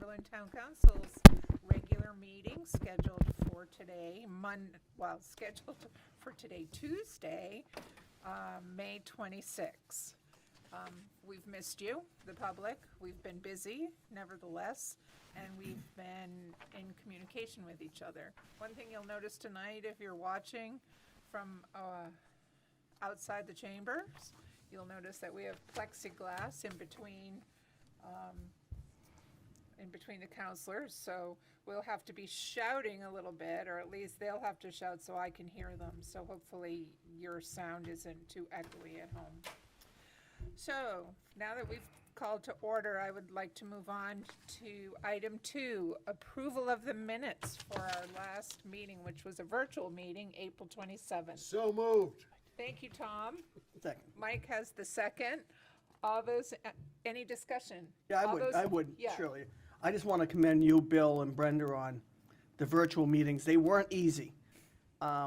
Cumberland Town Council's regular meeting scheduled for today, scheduled for today, Tuesday, May 26. We've missed you, the public. We've been busy, nevertheless, and we've been in communication with each other. One thing you'll notice tonight, if you're watching from outside the chambers, you'll notice that we have plexiglass in between the counselors, so we'll have to be shouting a little bit, or at least they'll have to shout so I can hear them. So hopefully your sound isn't too echoey at home. So now that we've called to order, I would like to move on to item 2, approval of the minutes for our last meeting, which was a virtual meeting, April 27th. So moved. Thank you, Tom. Second. Mike has the second. All those, any discussion? Yeah, All those- I would, yeah. surely. I just want to commend you, Bill and Brenda, on the virtual meetings. They weren't easy.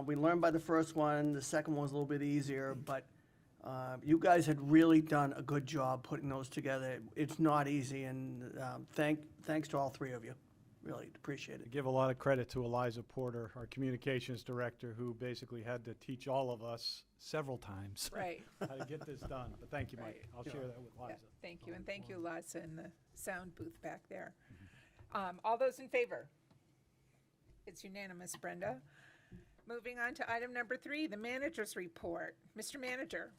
We learned by the first one, the second one was a little bit easier, but you guys had really done a good job putting those together. It's not easy, and thanks to all three of you. Really appreciate I it. give a lot of credit to Eliza Porter, our communications director, who basically had to teach all of us several times Right. how to get this done. But thank you, Mike. Right. I'll share that with Yeah, Liza. thank you, and thank you, Liza, in the sound booth back there. All those in favor? It's unanimous, Brenda. Moving on to item number 3, the manager's report. Mr. Manager.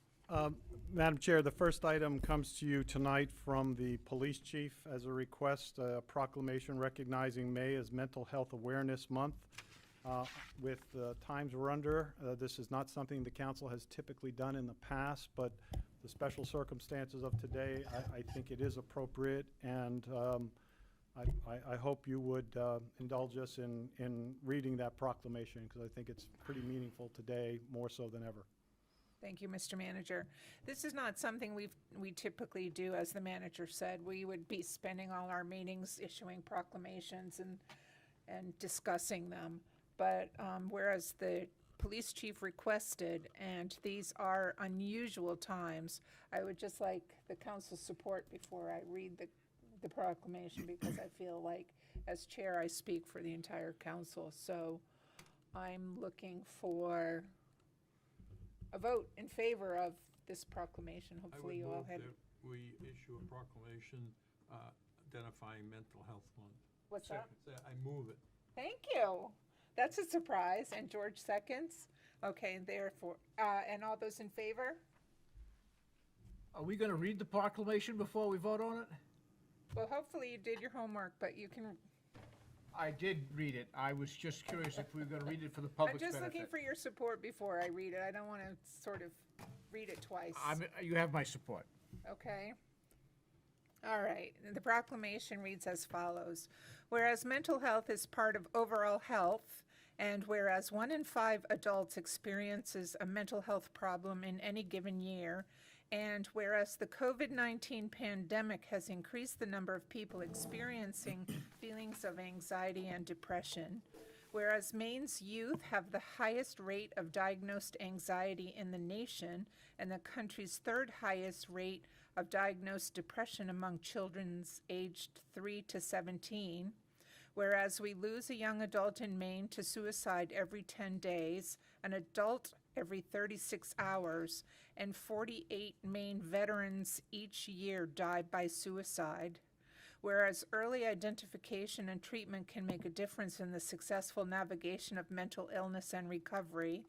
Madam Chair, the first item comes to you tonight from the police chief as a request, a proclamation recognizing May as Mental Health Awareness Month. With the times we're under, this is not something the council has typically done in the past, but the special circumstances of today, I think it is appropriate, and I hope you would indulge us in reading that proclamation, because I think it's pretty meaningful today, more so than ever. Thank you, Mr. Manager. This is not something we typically do, as the manager said. We would be spending all our meetings issuing proclamations and discussing them. But whereas the police chief requested, and these are unusual times, I would just like the council's support before I read the proclamation, because I feel like, as chair, I speak for the entire council. So I'm looking for a vote in favor of this proclamation. Hopefully you all had. I would move that we issue a proclamation identifying Mental Health Month. What's that? I move it. Thank you. That's a surprise. And George seconds. Okay, therefore, and all those in favor? Are we gonna read the proclamation before we vote on it? Well, hopefully you did your homework, but you can. I did read it. I was just curious if we were gonna read it for the I'm public's just benefit. looking for your support before I read it. I don't want to sort of read it twice. You have my support. Okay. All right. The proclamation reads as follows. Whereas mental health is part of overall health, and whereas 1 in 5 adults experiences a mental health problem in any given year, and whereas the COVID-19 pandemic has increased the number of people experiencing feelings of anxiety and depression, whereas Maine's youth have the highest rate of diagnosed anxiety in the nation and the country's 3rd highest rate of diagnosed depression among children aged 3 to 17, whereas we lose a young adult in Maine to suicide every 10 days, an adult every 36 hours, and 48 Maine veterans each year die by suicide. Whereas early identification and treatment can make a difference in the successful navigation of mental illness and recovery,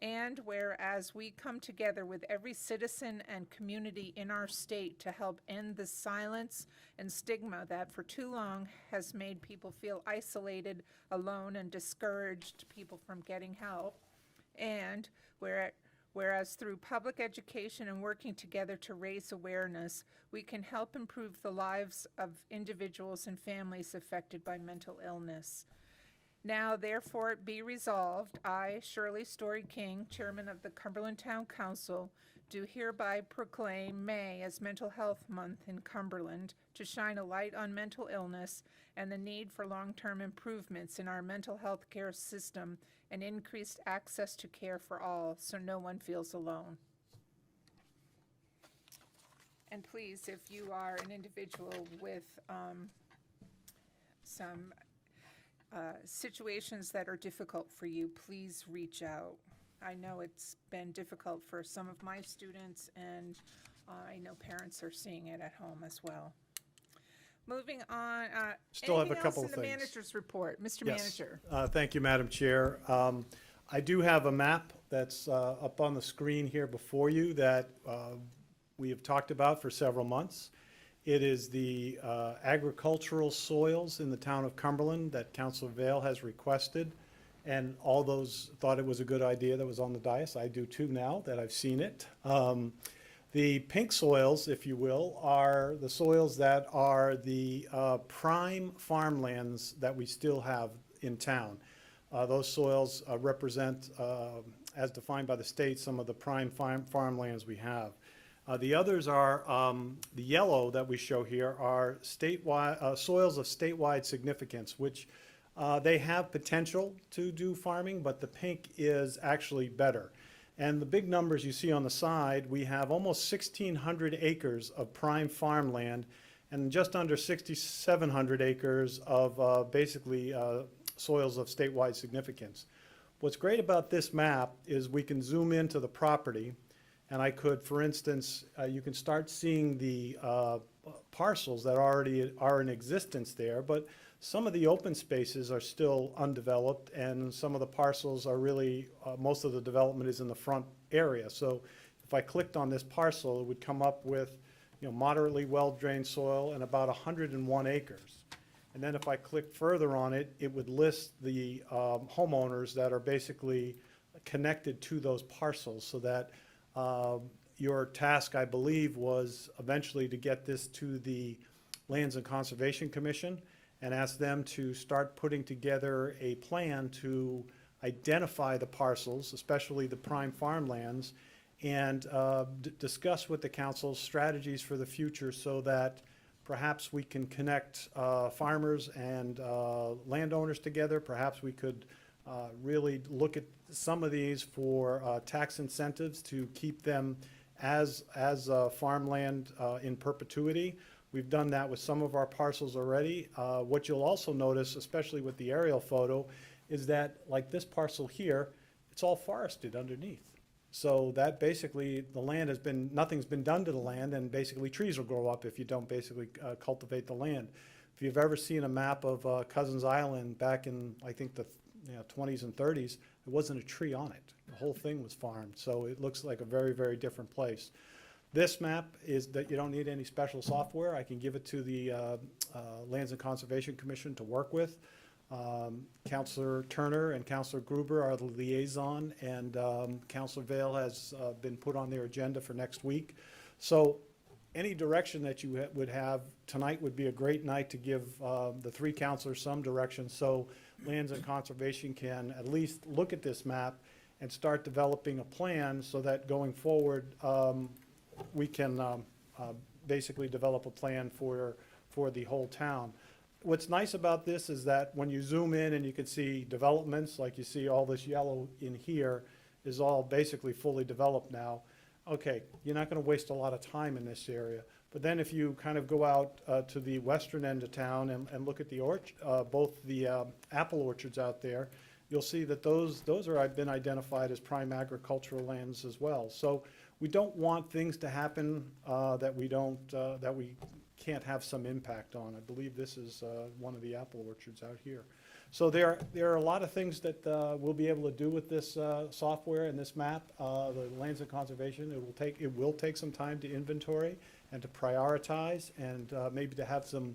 and whereas we come together with every citizen and community in our state to help end the silence and stigma that for too long has made people feel isolated, alone, and discouraged people from getting help, and whereas through public education and working together to raise awareness, we can help improve the lives of individuals and families affected by mental illness. Now, therefore, it be resolved, I, Shirley Story King, Chairman of the Cumberland Town Council, do hereby proclaim May as Mental Health Month in Cumberland to shine a light on mental illness and the need for long-term improvements in our mental health care system and increased access to care for all, so no one feels alone. And please, if you are an individual with some situations that are difficult for you, please reach out. I know it's been difficult for some of my students, and I know parents are seeing it at home as well. Moving on, Still have a anything couple else of in the things. manager's report? Mr. Yes. Manager. Thank you, Madam Chair. I do have a map that's up on the screen here before you that we have talked about for several months. It is the agricultural soils in the town of Cumberland that Councilor Vail has requested. And all those thought it was a good idea that was on the dais. I do too now that I've seen it. The pink soils, if you will, are the soils that are the prime farmlands that we still have in town. Those soils represent, as defined by the state, some of the prime farmlands we have. The others are, the yellow that we show here are statewide, soils of statewide significance, which they have potential to do farming, but the pink is actually better. And the big numbers you see on the side, we have almost 1,600 acres of prime farmland and just under 6,700 acres of basically soils of statewide significance. What's great about this map is we can zoom into the property, and I could, for instance, you can start seeing the parcels that already are in existence there, but some of the open spaces are still undeveloped, and some of the parcels are really, most of the development is in the front area. So if I clicked on this parcel, it would come up with, moderately well-drained soil and about 101 acres. And then if I click further on it, it would list the homeowners that are basically connected to those parcels, so that your task, I believe, was eventually to get this to the Lands and Conservation Commission and ask them to start putting together a plan to identify the parcels, especially the prime farmlands, and discuss with the council strategies for the future so that perhaps we can connect farmers and landowners together. Perhaps we could really look at some of these for tax incentives to keep them as farmland in perpetuity. We've done that with some of our parcels already. What you'll also notice, especially with the aerial photo, is that like this parcel here, it's all forested underneath. So that basically the land has been, nothing's been done to the land, and basically trees will grow up if you don't basically cultivate the land. If you've ever seen a map of Cousins Island back in, I think, the 20s and 30s, there wasn't a tree on it. The whole thing was farmed. So it looks like a very, very different place. This map is that you don't need any special software. I can give it to the Lands and Conservation Commission to work with. Councilor Turner and Councilor Gruber are the liaison, and Councilor Vail has been put on their agenda for next week. So any direction that you would have tonight would be a great night to give the three councilors some direction, so Lands and Conservation can at least look at this map and start developing a plan so that going forward we can basically develop a plan for the whole town. What's nice about this is that when you zoom in and you can see developments, like you see all this yellow in here, is all basically fully developed now. Okay, you're not going to waste a lot of time in this area. But then if you kind of go out to the western end of town and look at the both the apple orchards out there, you'll see that those are been identified as prime agricultural lands as well. So we don't want things to happen that we can't have some impact on. I believe this is one of the apple orchards out here. So there are a lot of things that we'll be able to do with this software and this map. The Lands and Conservation, it will take some time to inventory and to prioritize, and maybe to have some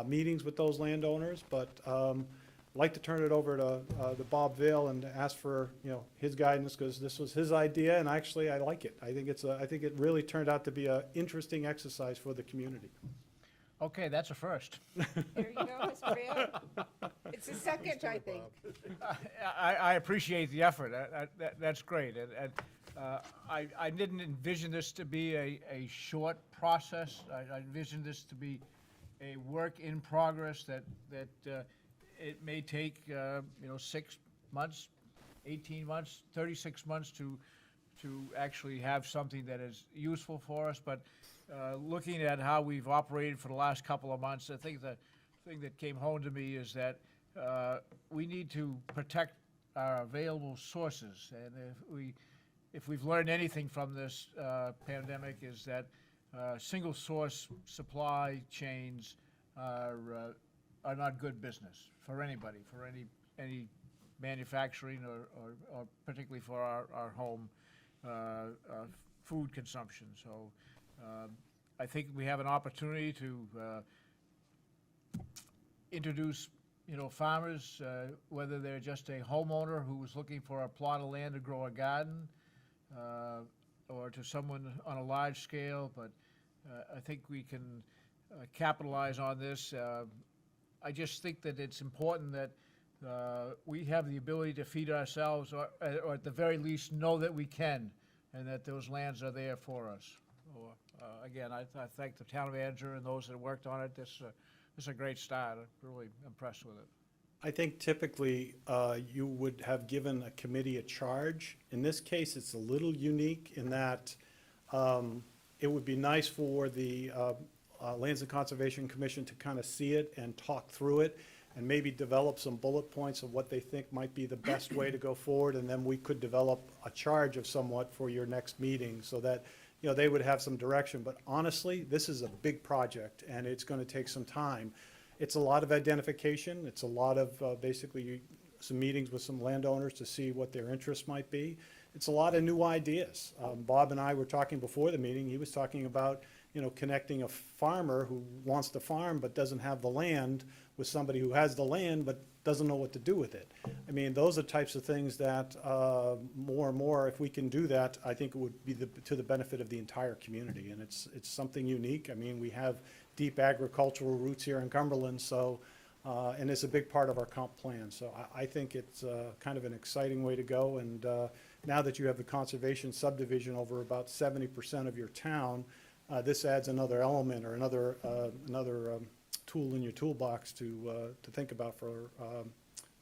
meetings with those landowners. But I'd like to turn it over to Bob Vail and ask for his guidance, because this was his idea, and actually I like it. I think it really turned out to be an interesting exercise for the community. Okay, that's a first. Here you go, Mr. Vail. It's a second, I think. I appreciate the effort. That's great. And I didn't envision this to be a short process. I envisioned this to be a work in progress that it may take 6 months, 18 months, 36 months to actually have something that is useful for us. But looking at how we've operated for the last couple of months, I think that thing that came home to me is that we need to protect our available sources. And if we've learned anything from this pandemic, is that single source supply chains are not good business for anybody, for any manufacturing or particularly for our home food consumption. So I think we have an opportunity to introduce, farmers, whether they're just a homeowner who's looking for a plot of land to grow a garden, or to someone on a large scale, but I think we can capitalize on this. I just think that it's important that we have the ability to feed ourselves, or at the very least know that we can, and that those lands are there for us. Again, I thank the town manager and those that worked on it. This is a great start. I'm really impressed with it. I think typically you would have given a committee a charge. In this case, it's a little unique in that it would be nice for the Lands and Conservation Commission to kind of see it and talk through it and maybe develop some bullet points of what they think might be the best way to go forward, and then we could develop a charge of somewhat for your next meeting so that they would have some direction. But honestly, this is a big project and it's going to take some time. It's a lot of identification. It's a lot of basically some meetings with some landowners to see what their interests might be. It's a lot of new ideas. Bob and I were talking before the meeting. He was talking about connecting a farmer who wants to farm but doesn't have the land with somebody who has the land but doesn't know what to do with it. I mean, those are types of things that more and more, if we can do that, I think it would be to the benefit of the entire community. And it's something unique. I mean, we have deep agricultural roots here in Cumberland, so and it's a big part of our comp plan. So I think it's kind of an exciting way to go. And now that you have the conservation subdivision over about 70% of your town, this adds another element or another tool in your toolbox to think about for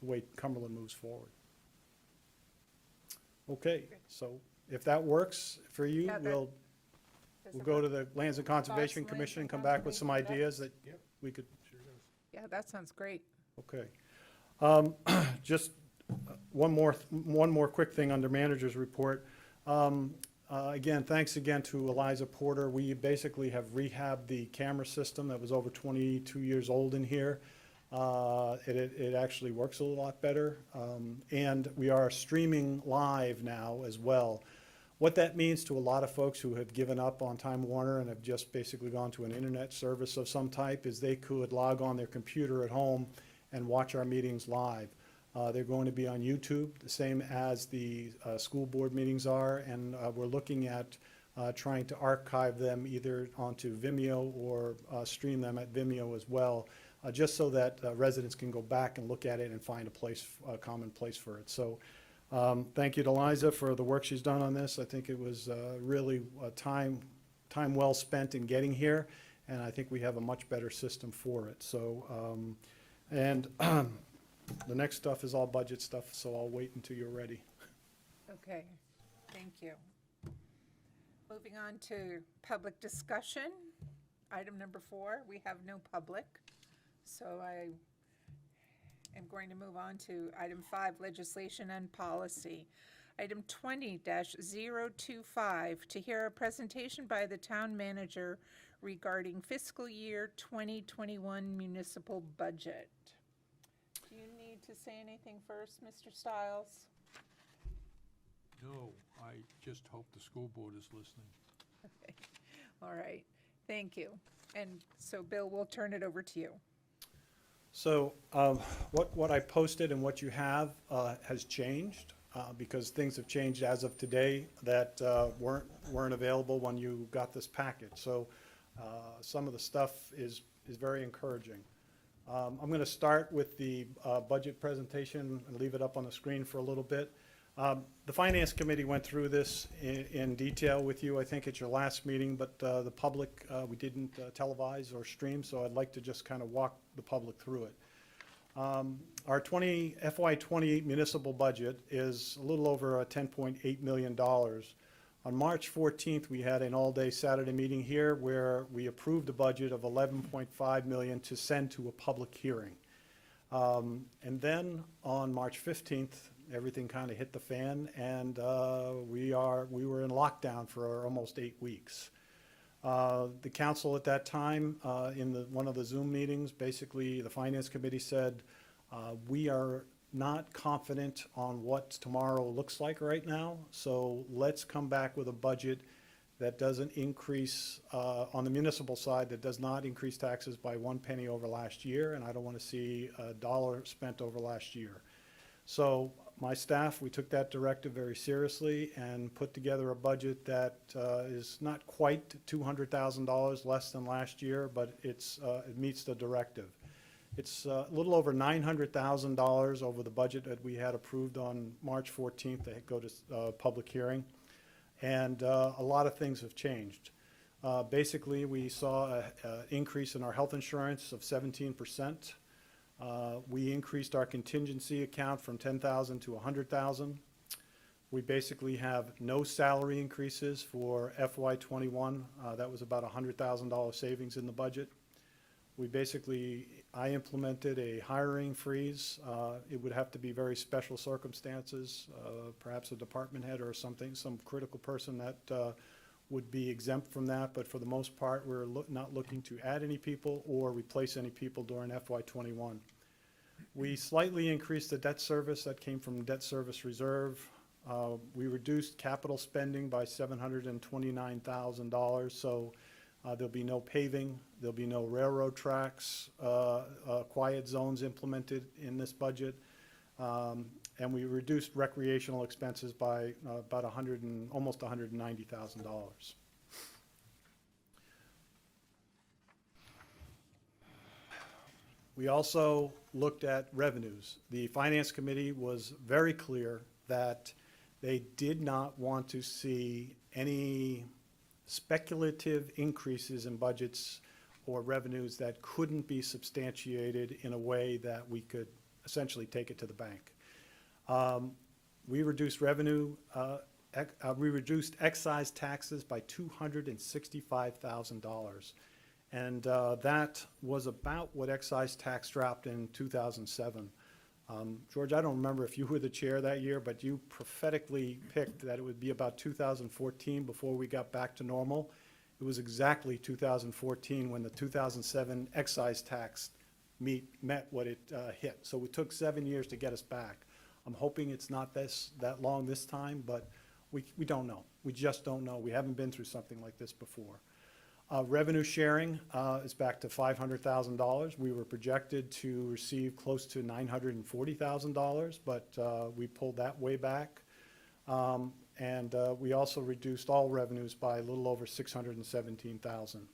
the way Cumberland moves forward. Okay, so if that works for you, Yeah, we'll go to the Lands and Conservation Commission and come back with some ideas that we could. Yeah, that sounds great. Okay. Just one more quick thing under manager's report. Again, thanks again to Eliza Porter. We basically have rehabbed the camera system that was over 22 years old in here. It actually works a lot better. And we are streaming live now as well. What that means to a lot of folks who have given up on Time Warner and have just basically gone to an internet service of some type is they could log on their computer at home and watch our meetings live. They're going to be on YouTube, the same as the school board meetings are, and we're looking at trying to archive them either onto Vimeo or stream them at Vimeo as well, just so that residents can go back and look at it and find a common place for it. So thank you to Eliza for the work she's done on this. I think it was really time well spent in getting here, and I think we have a much better system for it. So, the next stuff is all budget stuff, so I'll wait until you're ready. Okay, thank you. Moving on to public discussion. Item number 4, we have no public. So I am going to move on to item 5, legislation and policy. Item 20-025, to hear a presentation by the town manager regarding fiscal year 2021 municipal budget. Do you need to say anything first, Mr. Stiles? No, I just hope the school board is listening. Okay. All right, thank you. And so, Bill, we'll turn it over to you. So what I posted and what you have has changed because things have changed as of today that weren't available when you got this packet. So some of the stuff is very encouraging. I'm going to start with the budget presentation and leave it up on the screen for a little bit. The Finance Committee went through this in detail with you, I think, at your last meeting, but the public, we didn't televise or stream, so I'd like to just kind of walk the public through it. Our FY20 municipal budget is a little over $10.8 million. On March 14th, we had an all-day Saturday meeting here where we approved a budget of $11.5 million to send to a public hearing. And then on March 15th, everything kind of hit the fan, and we were in lockdown for almost 8 weeks. The council at that time, in one of the Zoom meetings, basically the Finance Committee said, we are not confident on what tomorrow looks like right now, so let's come back with a budget that doesn't increase, on the municipal side, that does not increase taxes by 1 penny over last year, and I don't want to see a dollar spent over last year. So my staff, we took that directive very seriously and put together a budget that is not quite $200,000 less than last year, but it meets the directive. It's a little over $900,000 over the budget that we had approved on March 14th to go to public hearing. And a lot of things have changed. Basically, we saw an increase in our health insurance of 17%. We increased our contingency account from 10,000 to 100,000. We basically have no salary increases for FY21. That was about $100,000 savings in the budget. I implemented a hiring freeze. It would have to be very special circumstances, perhaps a department head or something, some critical person that would be exempt from that. But for the most part, we're not looking to add any people or replace any people during FY21. We slightly increased the debt service that came from debt service reserve. We reduced capital spending by $729,000, so there'll be no paving, there'll be no railroad tracks, quiet zones implemented in this budget, and we reduced recreational expenses by about almost $190,000. We also looked at revenues. The Finance Committee was very clear that they did not want to see any speculative increases in budgets or revenues that couldn't be substantiated in a way that we could essentially take it to the bank. We reduced revenue, we reduced excise taxes by $265,000. And that was about what excise tax dropped in 2007. George, I don't remember if you were the chair that year, but you prophetically picked that it would be about 2014 before we got back to normal. It was exactly 2014 when the 2007 excise tax met what it hit. So it took 7 years to get us back. I'm hoping it's not that long this time, but we don't know. We just don't know. We haven't been through something like this before. Revenue sharing is back to $500,000. We were projected to receive close to $940,000, but we pulled that way back. And we also reduced all revenues by a little over $617,000.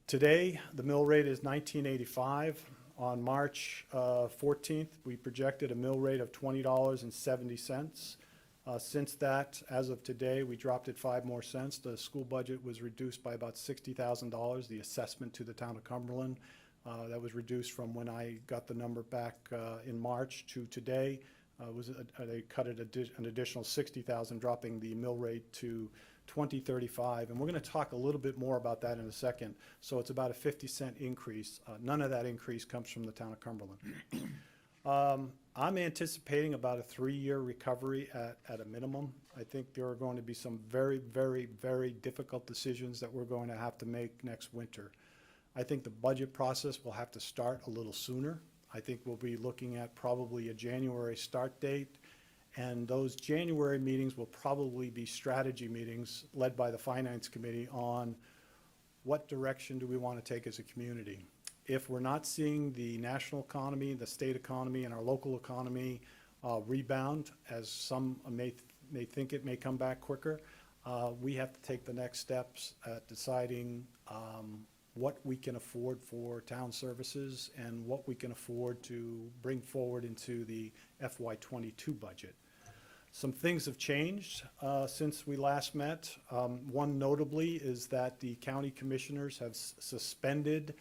Today, the mill rate is $19.85. On March 14th, we projected a mill rate of $20.70. Since that, as of today, we dropped it 5 more cents. The school budget was reduced by about $60,000. The assessment to the town of Cumberland, that was reduced from when I got the number back in March to today. They cut it an additional $60,000, dropping the mill rate to $20.35. And we're going to talk a little bit more about that in a second. So it's about a 50-cent increase. None of that increase comes from the town of Cumberland. I'm anticipating about a 3-year recovery at a minimum. I think there are going to be some very, very, very difficult decisions that we're going to have to make next winter. I think the budget process will have to start a little sooner. I think we'll be looking at probably a January start date, and those January meetings will probably be strategy meetings led by the Finance Committee on what direction do we want to take as a community. If we're not seeing the national economy, the state economy, and our local economy rebound, as some may think it may come back quicker, we have to take the next steps at deciding what we can afford for town services and what we can afford to bring forward into the FY22 budget. Some things have changed since we last met. One notably is that the county commissioners have suspended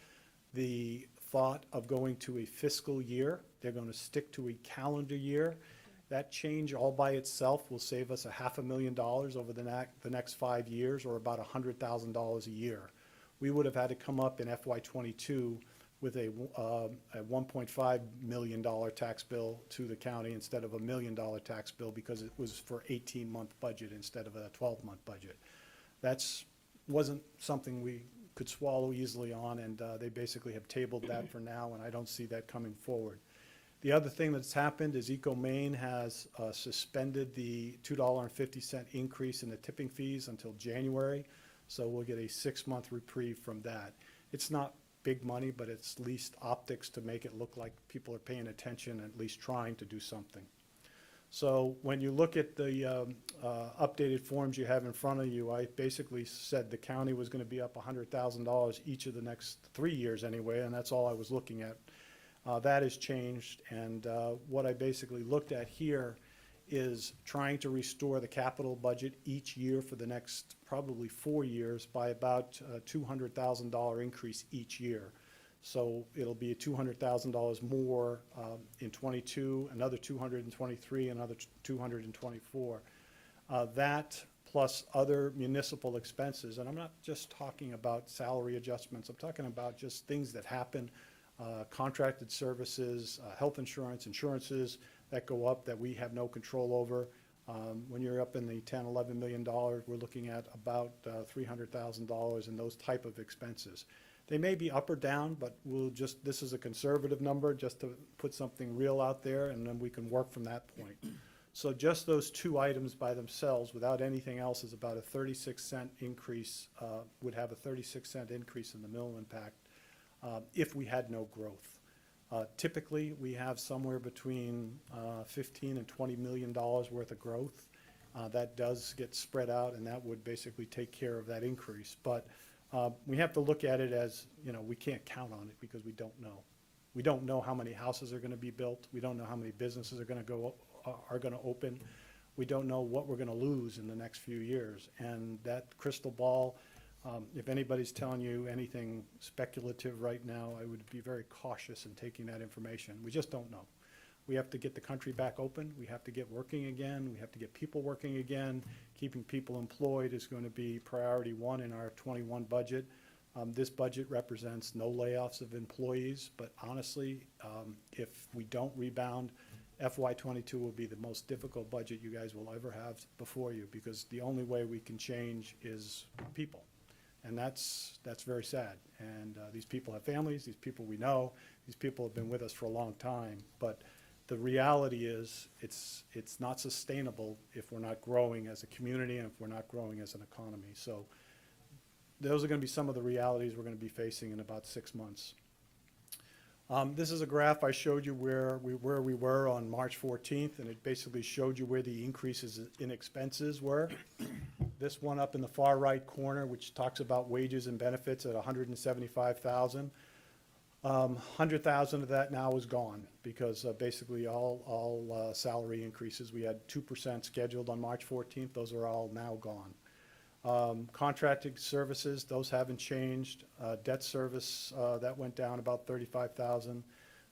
the thought of going to a fiscal year. They're going to stick to a calendar year. That change all by itself will save us $500,000 over the next 5 years, or about $100,000 a year. We would have had to come up in FY22 with a $1.5 million tax bill to the county instead of $1 million tax bill, because it was for 18-month budget instead of a 12-month budget. That's wasn't something we could swallow easily on, and they basically have tabled that for now, and I don't see that coming forward. The other thing that's happened is EcoMaine has suspended the $2.50 increase in the tipping fees until January, so we'll get a 6-month reprieve from that. It's not big money, but it's at least optics to make it look like people are paying attention and at least trying to do something. So when you look at the updated forms you have in front of you, I basically said the county was going to be up $100,000 each of the next 3 years anyway, and that's all I was looking at. That has changed, and what I basically looked at here is trying to restore the capital budget each year for the next probably 4 years by about a $200,000 increase each year. So it'll be $200,000 more in '22, another 223, another 224. That plus other municipal expenses, and I'm not just talking about salary adjustments, I'm talking about just things that happen, contracted services, health insurance, insurances that go up that we have no control over. When you're up in the $10, $11 million, we're looking at about $300,000 in those type of expenses. They may be up or down, but this is a conservative number just to put something real out there, and then we can work from that point. So just those two items by themselves, without anything else, is about a 36-cent increase, would have a 36-cent increase in the mill impact if we had no growth. Typically, we have somewhere between $15 and $20 million worth of growth. That does get spread out, and that would basically take care of that increase. But we have to look at it as, we can't count on it because we don't know. We don't know how many houses are going to be built. We don't know how many businesses are going to open. We don't know what we're going to lose in the next few years. And that crystal ball, if anybody's telling you anything speculative right now, I would be very cautious in taking that information. We just don't know. We have to get the country back open. We have to get working again. We have to get people working again. Keeping people employed is going to be priority one in our '21 budget. This budget represents no layoffs of employees, but honestly, if we don't rebound, FY22 will be the most difficult budget you guys will ever have before you, because the only way we can change is people. And that's very sad. And these people have families, these people we know, these people have been with us for a long time. But the reality is it's not sustainable if we're not growing as a community and if we're not growing as an economy. So those are going to be some of the realities we're going to be facing in about 6 months. This is a graph I showed you where we were on March 14th, and it basically showed you where the increases in expenses were. This one up in the far right corner, which talks about wages and benefits at $175,000. 100,000 of that now is gone because basically all salary increases. We had 2% scheduled on March 14th. Those are all now gone. Contracted services, those haven't changed. Debt service, that went down about 35,000.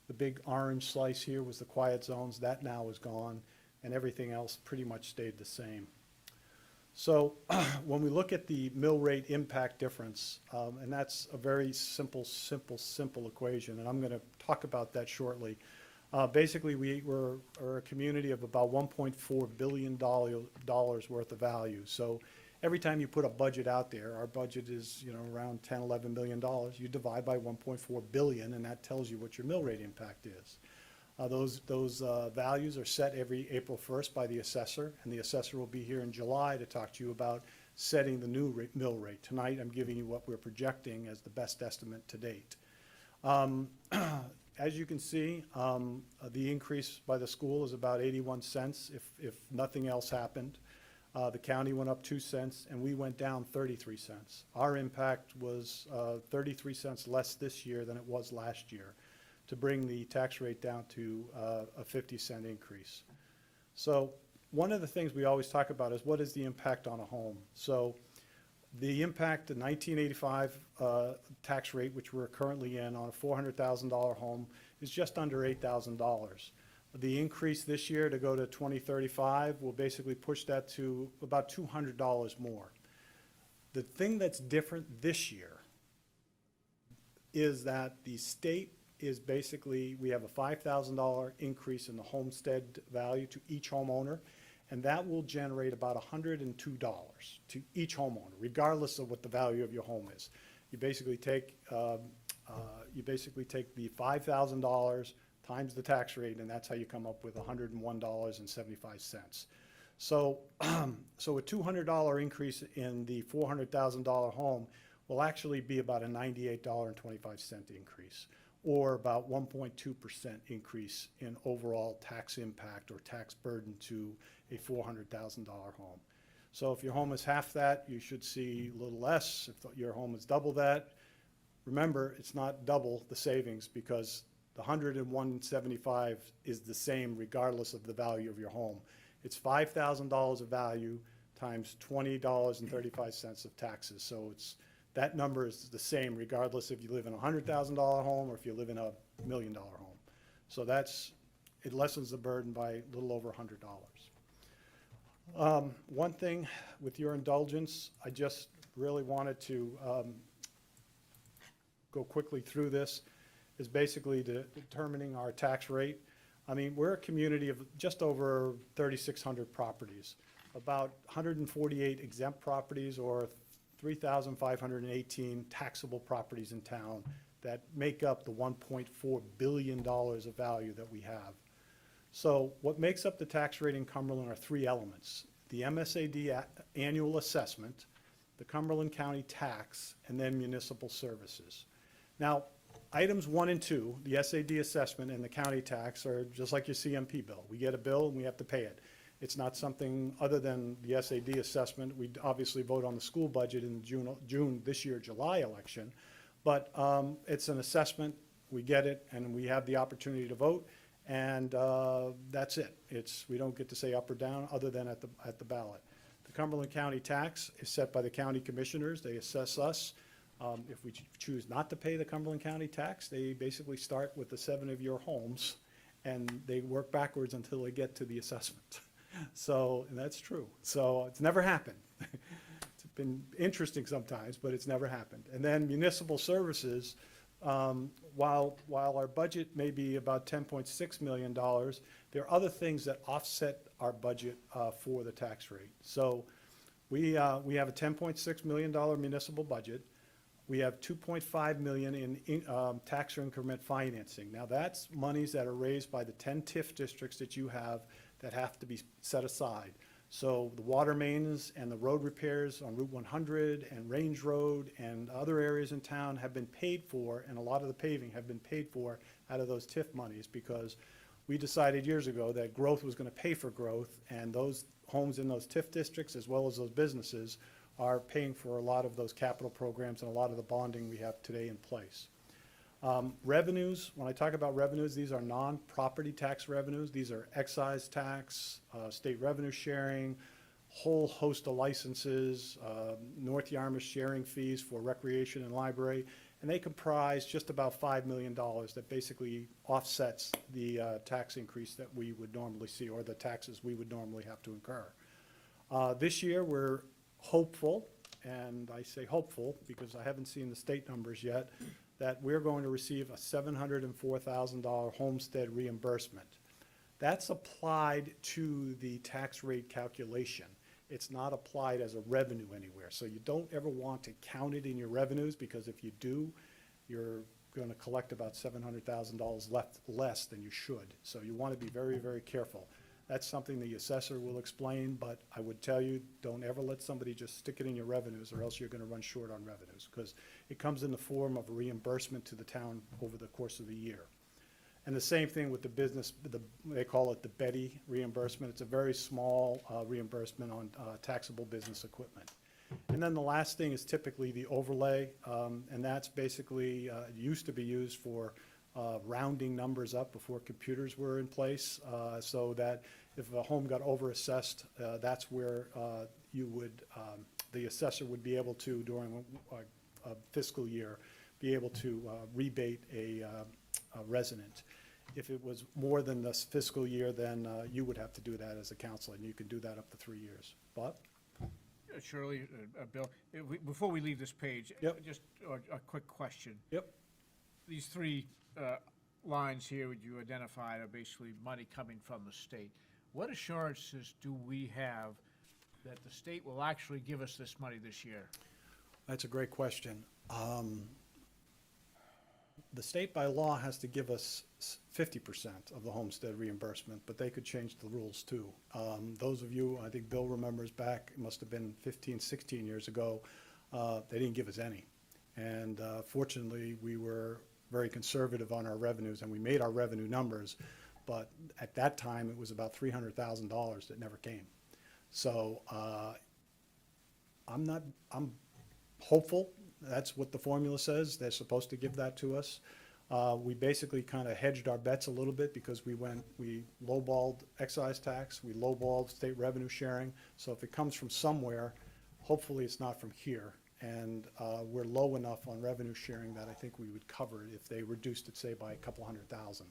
The big orange slice here was the quiet zones. That now is gone, and everything else pretty much stayed the same. So when we look at the mill rate impact difference, and that's a very simple equation, and I'm going to talk about that shortly. Basically, we're a community of about $1.4 billion worth of value. So every time you put a budget out there, our budget is around $10, $11 million. You divide by 1.4 billion, and that tells you what your mill rate impact is. Those values are set every April 1st by the assessor, and the assessor will be here in July to talk to you about setting the new mill rate. Tonight, I'm giving you what we're projecting as the best estimate to date. As you can see, the increase by the school is about 81 cents if nothing else happened. The county went up 2 cents, and we went down 33 cents. Our impact was 33 cents less this year than it was last year, to bring the tax rate down to a 50-cent increase. So one of the things we always talk about is what is the impact on a home. So the impact, the 1985 tax rate, which we're currently in on a $400,000 home, is just under $8,000. The increase this year to go to 2035 will basically push that to about $200 more. The thing that's different this year is that the state is basically, we have a $5,000 increase in the homestead value to each homeowner, and that will generate about $102 to each homeowner, regardless of what the value of your home is. You basically take the $5,000 times the tax rate, and that's how you come up with $101.75. So, so a $200 increase in the $400,000 home will actually be about a $98.25 increase, or about 1.2% increase in overall tax impact or tax burden to a $400,000 home. So if your home is half that, you should see a little less. If your home is double that, remember, it's not double the savings, because the $101.75 is the same regardless of the value of your home. It's $5,000 of value times $20.35 of taxes. So it's, that number is the same regardless if you live in a $100,000 home or if you live in a $1 million home. So that's, it lessens the burden by a little over $100. One thing, with your indulgence, I just really wanted to go quickly through this, is basically determining our tax rate. I mean, we're a community of just over 3,600 properties, about 148 exempt properties, or 3,518 taxable properties in town that make up the $1.4 billion of value that we have. So what makes up the tax rate in Cumberland are three elements: the MSAD annual assessment, the Cumberland County tax, and then municipal services. Now, items 1 and 2, the SAD assessment and the county tax, are just like your CMP bill. We get a bill and we have to pay it. It's not something other than the SAD assessment. We obviously vote on the school budget in June this year, July election, but it's an assessment. We get it, and we have the opportunity to vote, and that's it. We don't get to say up or down other than at the ballot. The Cumberland County tax is set by the county commissioners. They assess us. If we choose not to pay the Cumberland County tax, they basically start with the 7 of your homes, and they work backwards until they get to the assessment. So, and that's true. So it's never happened. It's been interesting sometimes, but it's never happened. And then municipal services, while our budget may be about $10.6 million, there are other things that offset our budget for the tax rate. So we have a $10.6 million municipal budget. We have $2.5 million in tax increment financing. Now, that's monies that are raised by the 10 TIF districts that you have that have to be set aside. So the water mains and the road repairs on Route 100 and Range Road and other areas in town have been paid for, and a lot of the paving have been paid for out of those TIF monies, because we decided years ago that growth was going to pay for growth, and those homes in those TIF districts, as well as those businesses, are paying for a lot of those capital programs and a lot of the bonding we have today in place. Revenues, when I talk about revenues, these are non-property tax revenues. These are excise tax, state revenue sharing, whole host of licenses, North Yarmouth sharing fees for recreation and library, and they comprise just about $5 million that basically offsets the tax increase that we would normally see, or the taxes we would normally have to incur. This year, we're hopeful, and I say hopeful because I haven't seen the state numbers yet, that we're going to receive a $704,000 homestead reimbursement. That's applied to the tax rate calculation. It's not applied as a revenue anywhere. So you don't ever want to count it in your revenues, because if you do, you're going to collect about $700,000 less than you should. So you want to be very, very careful. That's something the assessor will explain, but I would tell you, don't ever let somebody just stick it in your revenues, or else you're going to run short on revenues, because it comes in the form of a reimbursement to the town over the course of the year. And the same thing with the business, they call it the Betty reimbursement. It's a very small reimbursement on taxable business equipment. And then the last thing is typically the overlay, and that's basically, used to be used for rounding numbers up before computers were in place, so that if a home got overassessed, that's where you would, the assessor would be able to, during a fiscal year, be able to rebate a resident. If it was more than this fiscal year, then you would have to do that as a council, and you can do that up to 3 years. But, Shirley, Bill, before we leave this page, Yep. just a quick question. yep, These three lines here that you identified are basically money coming from the state. What assurances do we have that the state will actually give us this money this year? that's a great question. The state by law has to give us 50% of the homestead reimbursement, but they could change the rules too. Those of you, I think Bill remembers back, it must have been 15, 16 years ago, they didn't give us any. And fortunately, we were very conservative on our revenues, and we made our revenue numbers, but at that time, it was about $300,000 that never came. So I'm hopeful. That's what the formula says. They're supposed to give that to us. We basically kind of hedged our bets a little bit because we lowballed excise tax, we lowballed state revenue sharing. So if it comes from somewhere, hopefully it's not from here. And we're low enough on revenue sharing that I think we would cover it if they reduced it, say, by a couple $100,000.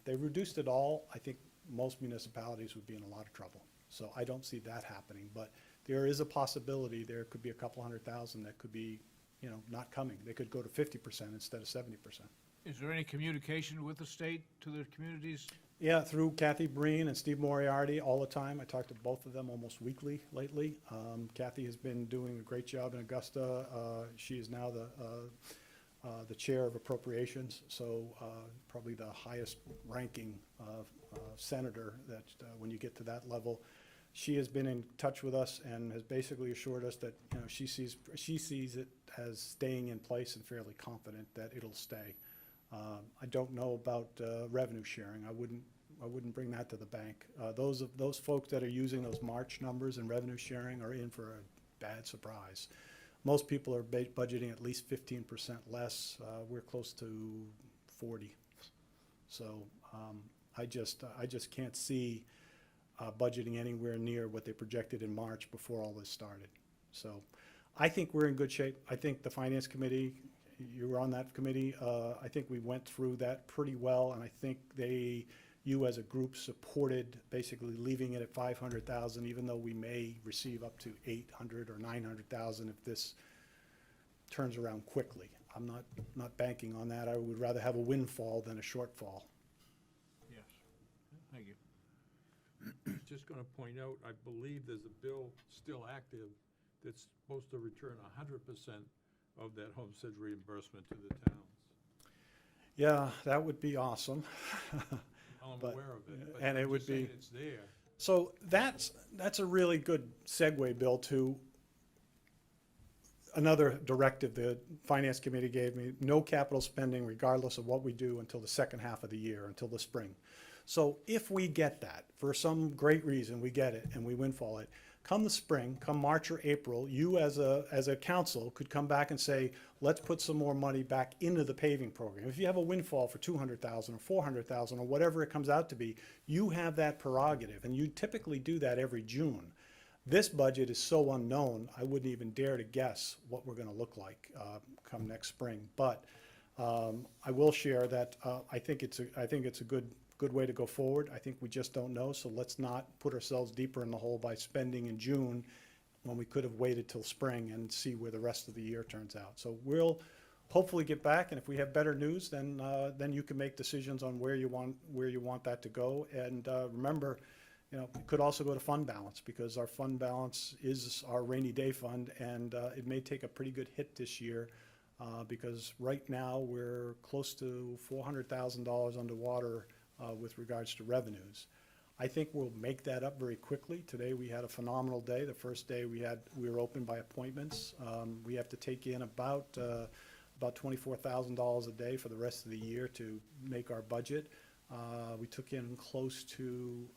They reduced it all, I think most municipalities would be in a lot of trouble. So I don't see that happening, but there is a possibility there could be a couple $100,000 that could be, not coming. They could go to 50% instead of 70%. Is there any communication with the state to the communities? Yeah, through Kathy Breen and Steve Moriarty all the time. I talk to both of them almost weekly lately. Kathy has been doing a great job in Augusta. She is now the chair of appropriations, so probably the highest ranking senator that when you get to that level. She has been in touch with us and has basically assured us that she sees it as staying in place and fairly confident that it'll stay. I don't know about revenue sharing. I wouldn't bring that to the bank. Those folks that are using those March numbers and revenue sharing are in for a bad surprise. Most people are budgeting at least 15% less. We're close to 40. So I just can't see budgeting anywhere near what they projected in March before all this started. So I think we're in good shape. I think the Finance Committee, you were on that committee, I think we went through that pretty well, and I think you as a group supported basically leaving it at 500,000, even though we may receive up to 800 or 900,000 if this turns around quickly. I'm not banking on that. I would rather have a windfall than a shortfall. Yes. Thank you. Just gonna point out, I believe there's a bill still active that's supposed to return 100% of that homestead reimbursement to the towns. Yeah, that would be awesome. I'm But- aware of it, but and it I'm would just saying be- it's there. So that's a really good segue, Bill, to another directive the Finance Committee gave me, no capital spending regardless of what we do until the second half of the year, until the spring. So if we get that, for some great reason, we get it and we windfall it, come the spring, come March or April, you as a council could come back and say, let's put some more money back into the paving program. If you have a windfall for 200,000 or 400,000 or whatever it comes out to be, you have that prerogative, and you typically do that every June. This budget is so unknown, I wouldn't even dare to guess what we're gonna look like come next spring. But I will share that I think it's a good way to go forward. I think we just don't know, so let's not put ourselves deeper in the hole by spending in June when we could have waited till spring and see where the rest of the year turns out. So we'll hopefully get back, and if we have better news, then you can make decisions on where you want that to go. And remember, it could also go to fund balance, because our fund balance is our rainy day fund, and it may take a pretty good hit this year. Because right now we're close to $400,000 underwater with regards to revenues. I think we'll make that up very quickly. Today we had a phenomenal day. The first day we were open by appointments. We have to take in about $24,000 a day for the rest of the year to make our budget. We took in close to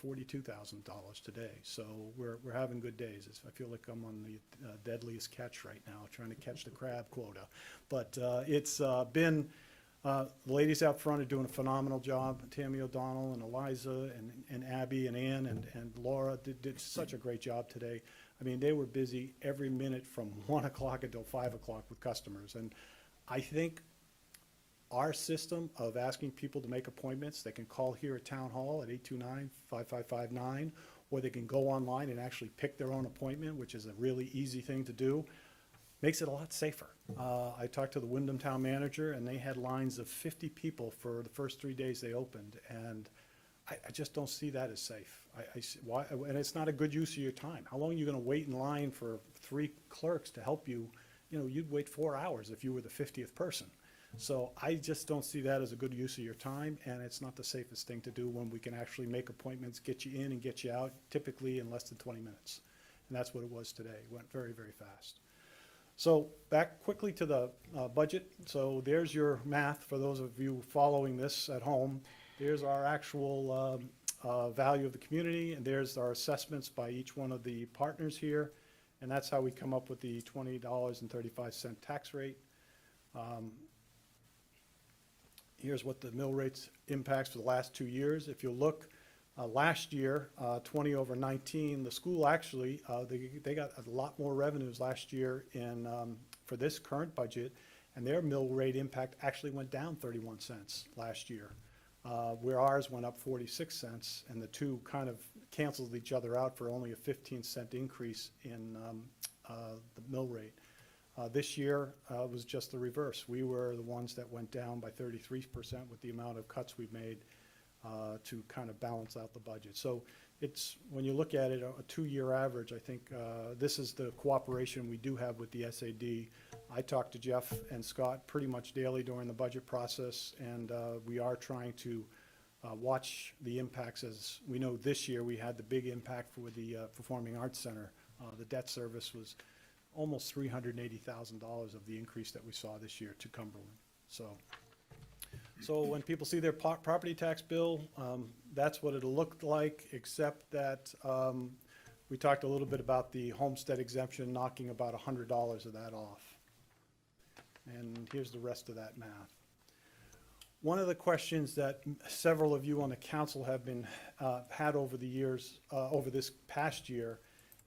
$42,000 today. So we're having good days. I feel like I'm on the deadliest catch right now, trying to catch the crab quota. But it's been, the ladies out front are doing a phenomenal job. Tammy O'Donnell and Eliza and Abby and Ann and Laura did such a great job today. I mean, they were busy every minute from 1 o'clock until 5 o'clock with customers. And I think our system of asking people to make appointments. They can call here at Town Hall at 829-5559, or they can go online and actually pick their own appointment, which is a really easy thing to do. Makes it a lot safer. I talked to the Wyndham Town Manager, and they had lines of 50 people for the first 3 days they opened, and I just don't see that as safe. Why, and it's not a good use of your time. How long are you gonna wait in line for 3 clerks to help you? You know, you'd wait 4 hours if you were the 50th person. So I just don't see that as a good use of your time, and it's not the safest thing to do when we can actually make appointments, get you in and get you out, typically in less than 20 minutes. And that's what it was today. It went very, very fast. So back quickly to the budget. So there's your math for those of you following this at home. There's our actual value of the community, and there's our assessments by each one of the partners here. And that's how we come up with the $20.35 tax rate. Here's what the mill rates impacts for the last 2 years. If you look, last year, 20 over 19, the school actually, they got a lot more revenues last year in, for this current budget, and their mill rate impact actually went down 31 cents last year, where ours went up 46 cents, and the two kind of canceled each other out for only a 15-cent increase in the mill rate. This year was just the reverse. We were the ones that went down by 33% with the amount of cuts we made to kind of balance out the budget. So it's, when you look at it, a 2-year average, I think this is the cooperation we do have with the SAD. I talk to Jeff and Scott pretty much daily during the budget process, and we are trying to watch the impacts. As we know, this year we had the big impact for the Performing Arts Center. The debt service was almost $380,000 of the increase that we saw this year to Cumberland. So when people see their property tax bill, that's what it'll look like, except that we talked a little bit about the homestead exemption, knocking about $100 of that off. And here's the rest of that math. One of the questions that several of you on the council have been had over the years, over this past year,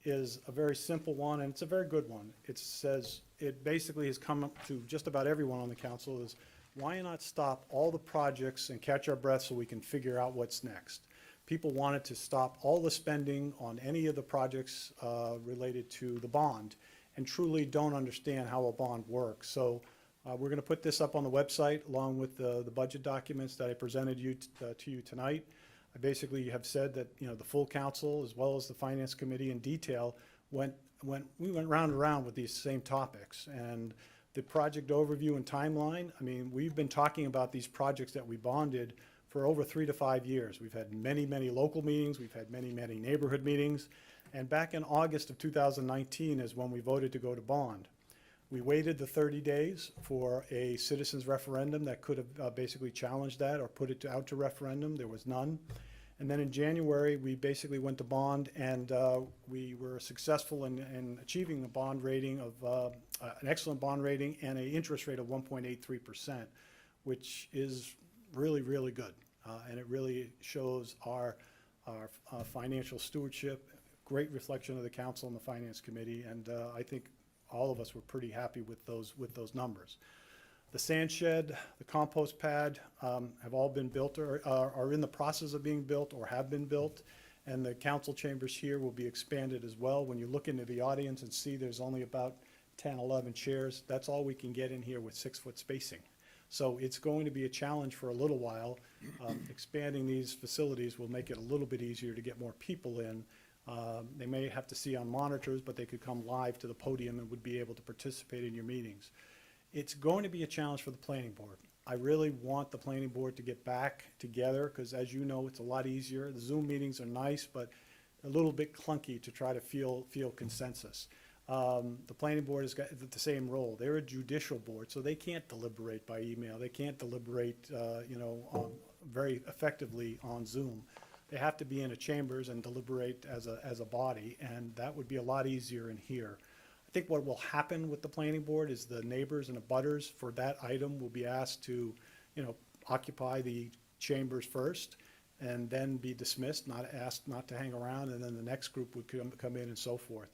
is a very simple one, and it's a very good one. It says, it basically has come up to just about everyone on the council, is why not stop all the projects and catch our breath so we can figure out what's next? People wanted to stop all the spending on any of the projects related to the bond, and truly don't understand how a bond works. So we're gonna put this up on the website along with the budget documents that I presented to you tonight. I basically have said that, you know, the full council, as well as the finance committee in detail, we went round and round with these same topics. And the project overview and timeline, I mean, we've been talking about these projects that we bonded for over 3 to 5 years. We've had many, many local meetings, we've had many, many neighborhood meetings, and back in August of 2019 is when we voted to go to bond. We waited the 30 days for a citizens referendum that could have basically challenged that or put it out to referendum. There was none. And then in January, we basically went to bond, and we were successful in achieving a bond rating of an excellent bond rating and an interest rate of 1.83%, which is really, really good. And it really shows our financial stewardship, great reflection of the council and the finance committee, and I think all of us were pretty happy with those numbers. The sand shed, the compost pad have all been built or are in the process of being built or have been built, and the council chambers here will be expanded as well. When you look into the audience and see there's only about 10, 11 chairs, that's all we can get in here with 6-foot spacing. So it's going to be a challenge for a little while. Expanding these facilities will make it a little bit easier to get more people in. They may have to see on monitors, but they could come live to the podium and would be able to participate in your meetings. It's going to be a challenge for the planning board. I really want the planning board to get back together, because as you know, it's a lot easier. The Zoom meetings are nice, but a little bit clunky to try to feel consensus. The planning board has got the same role. They're a judicial board, so they can't deliberate by email. They can't deliberate, very effectively on Zoom. They have to be in a chambers and deliberate as a body, and that would be a lot easier in here. I think what will happen with the planning board is the neighbors and abutters for that item will be asked to, occupy the chambers first and then be dismissed, not asked not to hang around, and then the next group would come in and so forth.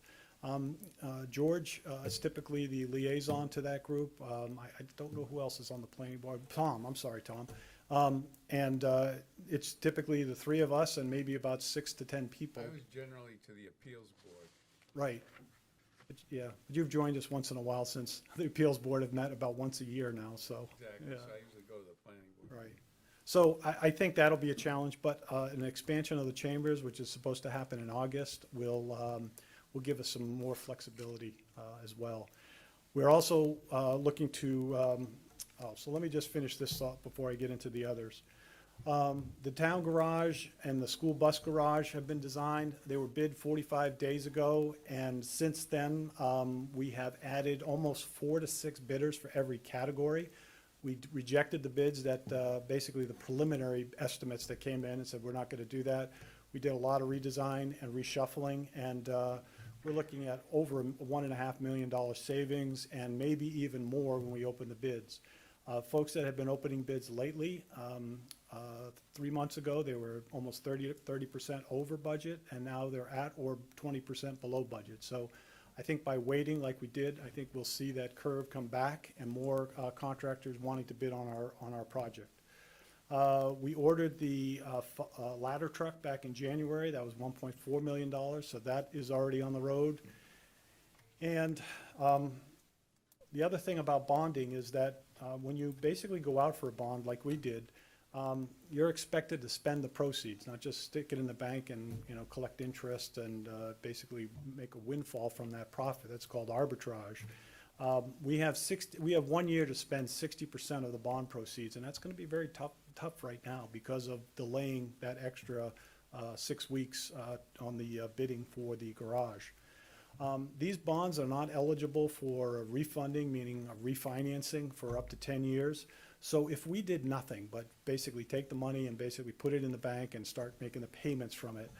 George is typically the liaison to that group. I don't know who else is on the planning board. Tom, I'm sorry, Tom. It's typically the three of us and maybe about 6 to 10 people. I was generally to the appeals board. Right. But, yeah, you've joined us once in a while since the appeals board have met about once a year now, so. Exactly, Yeah. so I usually go to the planning board. Right. So I think that'll be a challenge, but an expansion of the chambers, which is supposed to happen in August, will give us some more flexibility as well. We're also looking to, so let me just finish this thought before I get into the others. The town garage and the school bus garage have been designed. They were bid 45 days ago, and since then, we have added almost 4 to 6 bidders for every category. We rejected the bids that, basically the preliminary estimates that came in and said, we're not gonna do that. We did a lot of redesign and reshuffling, and we're looking at over $1.5 million savings, and maybe even more when we open the bids. Folks that have been opening bids lately, 3 months ago, they were almost 30% over budget, and now they're at or 20% below budget. So I think by waiting like we did, I think we'll see that curve come back and more contractors wanting to bid on our project. We ordered the ladder truck back in January. That was $1.4 million, so that is already on the road. And the other thing about bonding is that when you basically go out for a bond like we did, you're expected to spend the proceeds, not just stick it in the bank and, collect interest and basically make a windfall from that profit. That's called arbitrage. We have 1 year to spend 60% of the bond proceeds, and that's going to be very tough right now because of delaying that extra 6 weeks on the bidding for the garage. These bonds are not eligible for refunding, meaning refinancing for up to 10 years. So if we did nothing but basically take the money and basically put it in the bank and start making the payments from it,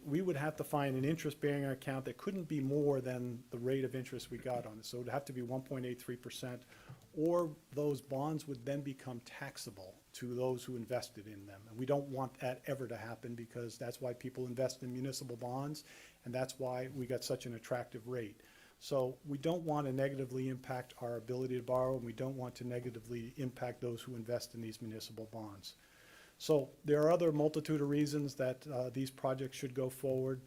we would have to find an interest-bearing account that couldn't be more than the rate of interest we got on it. So it would have to be 1.83%, or those bonds would then become taxable to those who invested in them. And we don't want that ever to happen, because that's why people invest in municipal bonds, and that's why we got such an attractive rate. So we don't want to negatively impact our ability to borrow, and we don't want to negatively impact those who invest in these municipal bonds. So there are other multitude of reasons that these projects should go forward.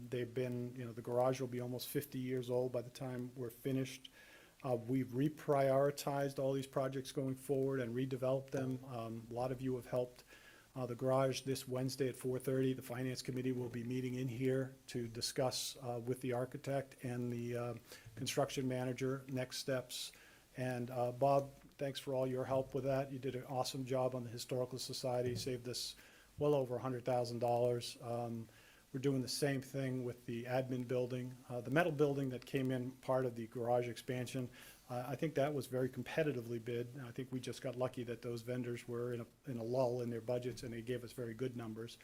They've been, the garage will be almost 50 years old by the time we're finished. We've reprioritized all these projects going forward and redeveloped them. A lot of you have helped. The garage this Wednesday at 4:30, the Finance Committee will be meeting in here to discuss with the architect and the construction manager next steps. And Bob, thanks for all your help with that. You did an awesome job on the Historical Society, saved us well over $100,000. We're doing the same thing with the admin building. The metal building that came in part of the garage expansion, I think that was very competitively bid. I think we just got lucky that those vendors were in a lull in their budgets, and they gave us very good numbers.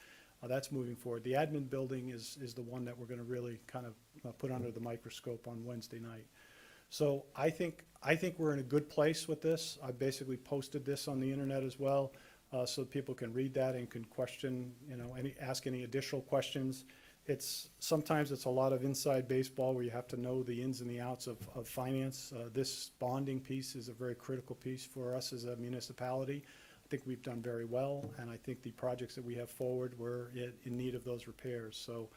That's moving forward. The admin building is the one that we're going to really kind of put under the microscope on Wednesday night. So I think we're in a good place with this. I basically posted this on the internet as well, so people can read that and can question, ask any additional questions. Sometimes it's a lot of inside baseball where you have to know the ins and the outs of finance. This bonding piece is a very critical piece for us as a municipality. I think we've done very well, and I think the projects that we have forward, we're in need of those repairs. So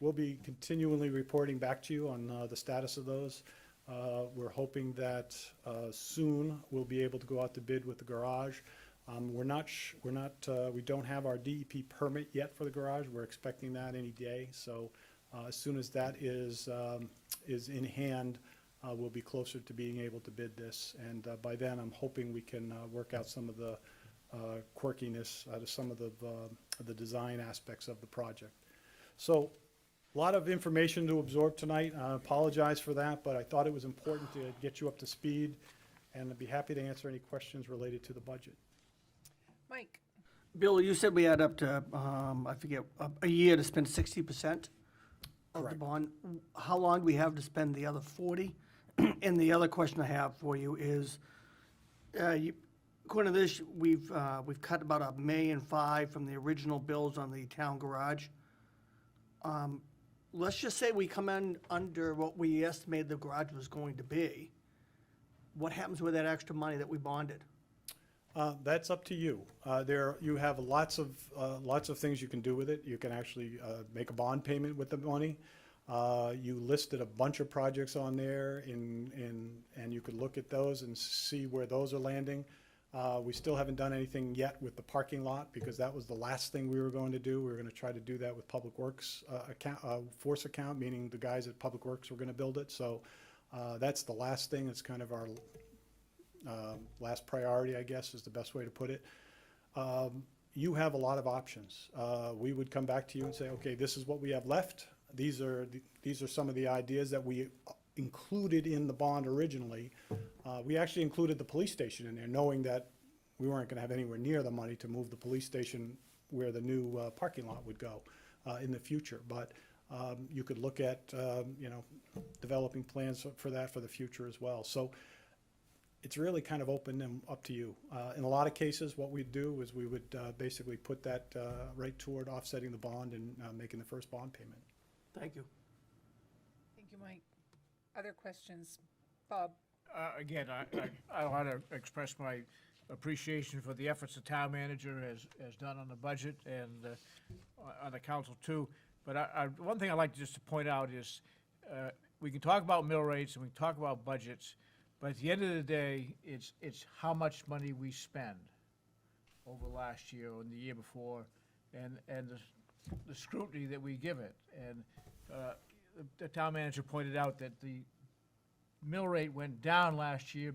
we'll be continually reporting back to you on the status of those. We're hoping that soon we'll be able to go out to bid with the garage. We don't have our DEP permit yet for the garage. We're expecting that any day. So as soon as that is in hand, we'll be closer to being able to bid this. And by then, I'm hoping we can work out some of the quirkiness out of some of the design aspects of the project. So a lot of information to absorb tonight. I apologize for that, but I thought it was important to get you up to speed, and I'd be happy to answer any questions related to the budget. Mike? Bill, you said we had up to, I forget, a year to spend 60% of the Correct. bond. How long do we have to spend the other 40? And the other question I have for you is, according to this, we've cut about $1.5 million from the original bills on the town garage. let's just say we come in under what we estimated the garage was going to be. What happens with that extra money that we bonded? That's up to you. You have lots of things you can do with it. You can actually make a bond payment with the money. You listed a bunch of projects on there, and you could look at those and see where those are landing. We still haven't done anything yet with the parking lot, because that was the last thing we were going to do. We were going to try to do that with Public Works force account, meaning the guys at Public Works were going to build it. So that's the last thing. It's kind of our last priority, I guess, is the best way to put it. You have a lot of options. We would come back to you and say, okay, this is what we have left. These are some of the ideas that we included in the bond originally. We actually included the police station in there, knowing that we weren't going to have anywhere near the money to move the police station where the new parking lot would go in the future. But you could look at, developing plans for that for the future as well. So it's really kind of open and up to you. In a lot of cases, what we'd do is we would basically put that right toward offsetting the bond and making the first bond payment. Thank you. Thank you, Mike. Other questions? Bob? Again, I want to express my appreciation for the efforts the town manager has done on the budget and on the council too. But one thing I'd like just to point out is, we can talk about mill rates and we can talk about budgets, but at the end of the day, it's how much money we spend over last year and the year before, and the scrutiny that we give it. And the town manager pointed out that the mill rate went down last year,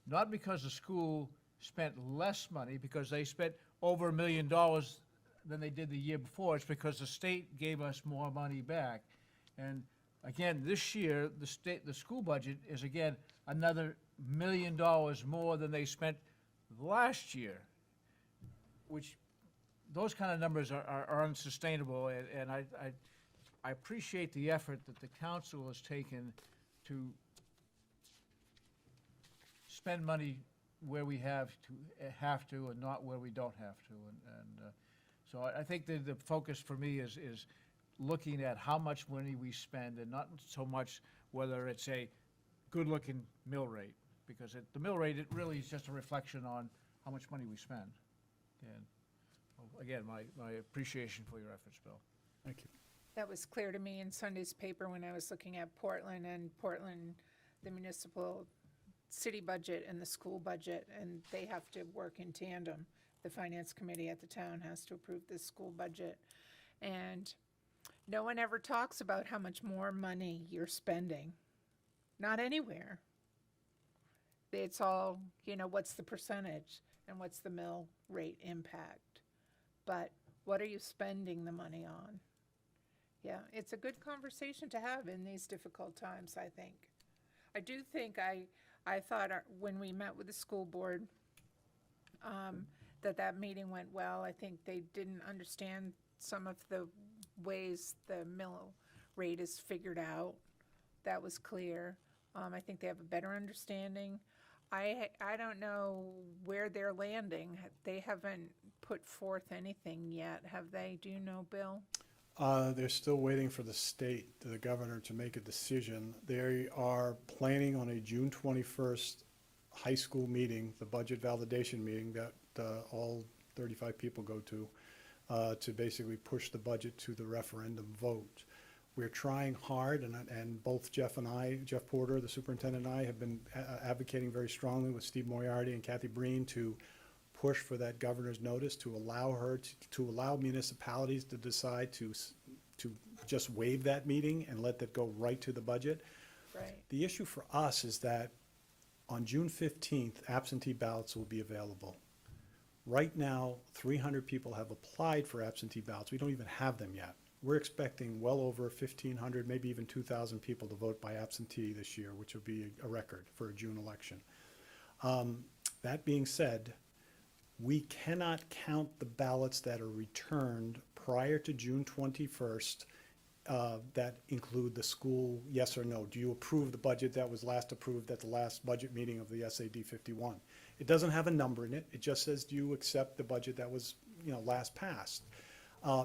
not because the school spent less money, because they spent over $1 million than they did the year before. It's because the state gave us more money back. And again, this year, the school budget is again another $1 million more than they spent last year, which those kind of numbers are unsustainable. And I appreciate the effort that the council has taken to spend money where we have to and not where we don't have to. So I think that the focus for me is looking at how much money we spend and not so much whether it's a good-looking mill rate, because the mill rate, it really is just a reflection on how much money we spend. And again, my appreciation for your efforts, Bill. Thank you. That was clear to me in Sunday's paper when I was looking at Portland, the municipal city budget and the school budget, and they have to work in tandem. The finance committee at the town has to approve the school budget. And no one ever talks about how much more money you're spending. Not anywhere. It's all, what's the percentage and what's the mill rate impact. But what are you spending the money on? Yeah, it's a good conversation to have in these difficult times, I think. I do think I thought when we met with the school board, that meeting went well. I think they didn't understand some of the ways the mill rate is figured out. That was clear. I think they have a better understanding. I don't know where they're landing. They haven't put forth anything yet, have they? Do you know, Bill? They're still waiting for the state, the governor, to make a decision. They are planning on a June 21st high school meeting, the budget validation meeting that all 35 people go to basically push the budget to the referendum vote. We're trying hard, and both Jeff Porter, the superintendent, and I have been advocating very strongly with Steve Moriarty and Kathy Breen to push for that governor's notice to allow her to allow municipalities to decide to just waive that meeting and let that go right to the budget. Right. The issue for us is that on June 15th, absentee ballots will be available. Right now, 300 people have applied for absentee ballots. We don't even have them yet. We're expecting well over 1,500, maybe even 2,000 people to vote by absentee this year, which will be a record for a June election. That being said, we cannot count the ballots that are returned prior to June 21st that include the school yes or no. Do you approve the budget that was last approved at the last budget meeting of the SAD 51? It doesn't have a number in it. It just says, do you accept the budget that was last passed?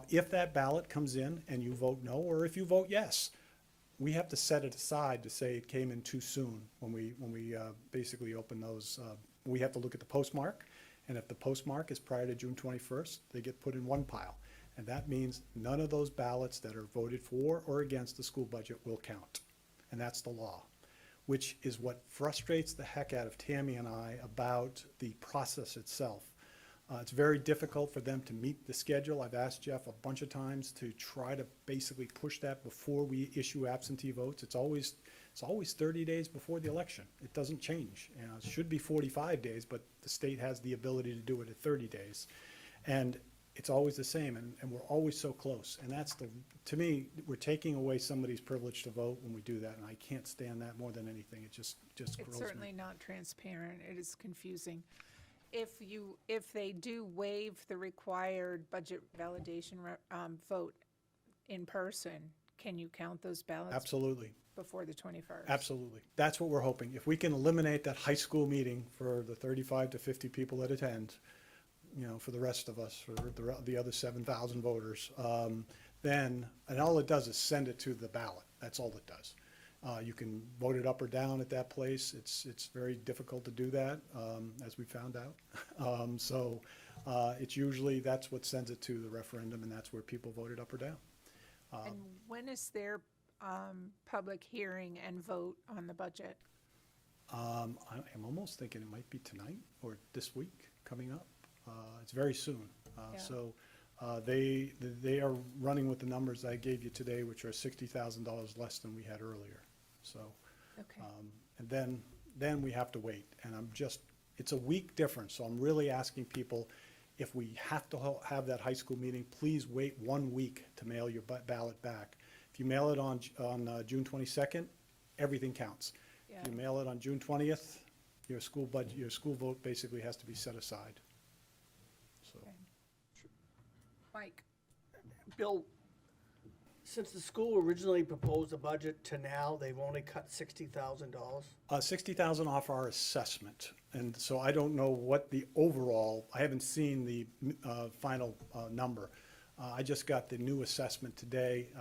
If that ballot comes in and you vote no, or if you vote yes, we have to set it aside to say it came in too soon when we basically open those. We have to look at the postmark, and if the postmark is prior to June 21st, they get put in one pile. And that means none of those ballots that are voted for or against the school budget will count. And that's the law, which is what frustrates the heck out of Tammy and I about the process itself. It's very difficult for them to meet the schedule. I've asked Jeff a bunch of times to try to basically push that before we issue absentee votes. It's always 30 days before the election. It doesn't change. You know, it should be 45 days, but the state has the ability to do it at 30 days. And it's always the same, and we're always so close. And that's to me, we're taking away somebody's privilege to vote when we do that, and I can't stand that more than anything. It just It's grows certainly me. not transparent. It is confusing. If they do waive the required budget validation vote in person, can you count those ballots Absolutely. before the 21st? Absolutely. That's what we're hoping. If we can eliminate that high school meeting for the 35 to 50 people that attend, you know, for the rest of us, for the other 7,000 voters, then, and all it does is send it to the ballot. That's all it does. You can vote it up or down at that place. It's very difficult to do that, as we found out. It's usually, that's what sends it to the referendum, and that's where people voted up or down. And when is their public hearing and vote on the budget? I'm almost thinking it might be tonight or this week coming up. It's very soon. Yeah. So they are running with the numbers I gave you today, which are $60,000 less than we had earlier. So, Okay. and then we have to wait. And it's a week difference. So I'm really asking people, if we have to have that high school meeting, please wait 1 week to mail your ballot back. If you mail it on June 22nd, everything counts. Yeah. If you mail it on June 20th, your school vote basically has to be set aside. So, Okay. Mike? Bill, since the school originally proposed a budget to now, they've only cut $60,000. 60,000 off our assessment, and so I don't know what the overall, I haven't seen the final number. I just got the new assessment today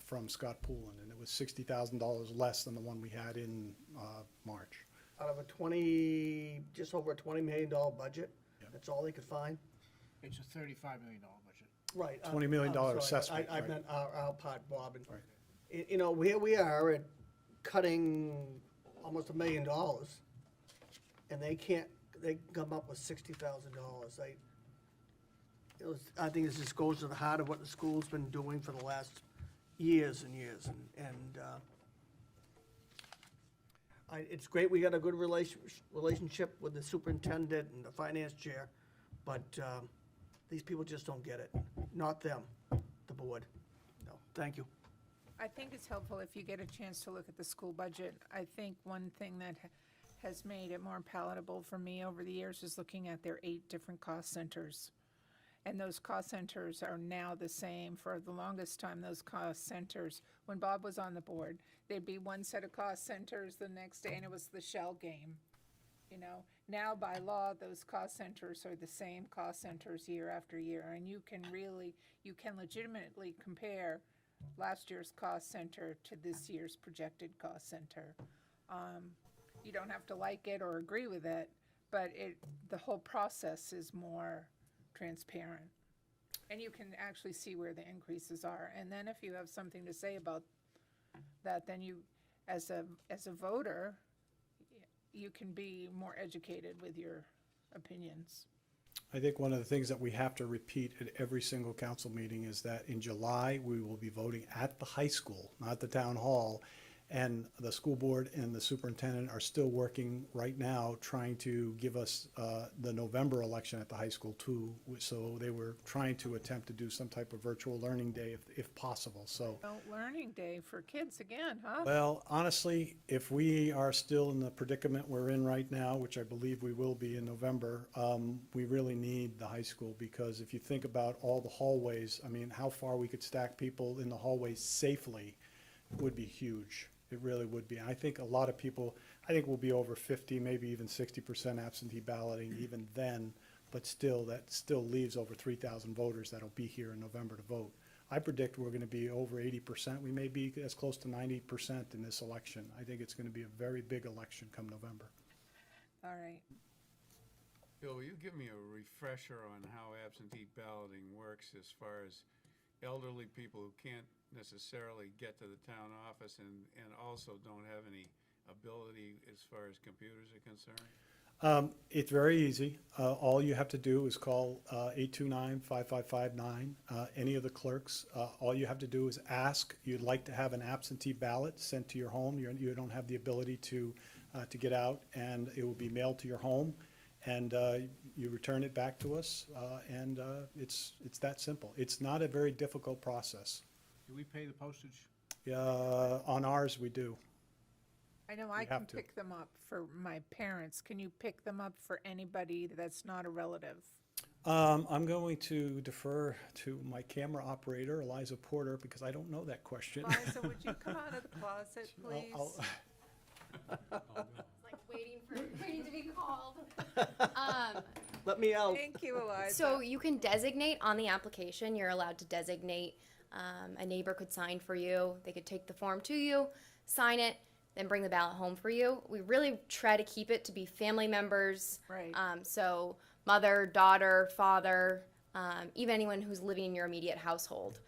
from Scott Poulin, and it was $60,000 less than the one we had in March. Out of just over a $20 million budget, that's all they could find? It's a $35 million budget. Right. $20 million I'm sorry. assessment, I right. meant our part, Bob. And, Right. you know, here we are at cutting almost $1 million, and they come up with $60,000. I think this just goes to the heart of what the school's been doing for the last years and years, it's great we got a good relationship with the superintendent and the finance chair, but these people just don't get it. Not them, the board. No, thank you. I think it's helpful if you get a chance to look at the school budget. I think one thing that has made it more palatable for me over the years is looking at their 8 different cost centers. And those cost centers are now the same. For the longest time, those cost centers, when Bob was on the board, there'd be one set of cost centers the next day, and it was the shell game. You know, now by law, those cost centers are the same cost centers year after year, and you can legitimately compare last year's cost center to this year's projected cost center. You don't have to like it or agree with it, but the whole process is more transparent. And you can actually see where the increases are. And then if you have something to say about that, then you, as a voter, you can be more educated with your opinions. I think one of the things that we have to repeat at every single council meeting is that in July, we will be voting at the high school, not the town hall. And the school board and the superintendent are still working right now trying to give us the November election at the high school too. So they were trying to attempt to do some type of virtual learning day if possible, so. Oh, learning day for kids again, huh? Well, honestly, if we are still in the predicament we're in right now, which I believe we will be in November, we really need the high school, because if you think about all the hallways, I mean, how far we could stack people in the hallways safely would be huge. It really would be. And I think a lot of people, I think we'll be over 50, maybe even 60% absentee balloting even then. but still, that still leaves over 3,000 voters that'll be here in November to vote. I predict we're gonna be over 80%. We may be as close to 90% in this election. I think it's gonna be a very big election come November. All right. Bill, will you give me a refresher on how absentee balloting works as far as elderly people who can't necessarily get to the town office and also don't have any ability as far as computers are concerned? It's very easy. All you have to do is call 829-5559, any of the clerks. All you have to do is ask, you'd like to have an absentee ballot sent to your home. You don't have the ability to get out, and it will be mailed to your home. And you return it back to us, and it's that simple. It's not a very difficult process. Do we pay the postage? On ours, we do. I know I We have can to. pick them up for my parents. Can you pick them up for anybody that's not a relative? I'm going to defer to my camera operator, Eliza Porter, because I don't know that question. Liza, would you come out of the closet, please? Like waiting to be called. Let me out. Thank you, Eliza. So you can designate on the application, you're allowed to designate, a neighbor could sign for you, they could take the form to you, sign it, then bring the ballot home for you. We really try to keep it to be family members. Right. So mother, daughter, father, even anyone who's living in your immediate household.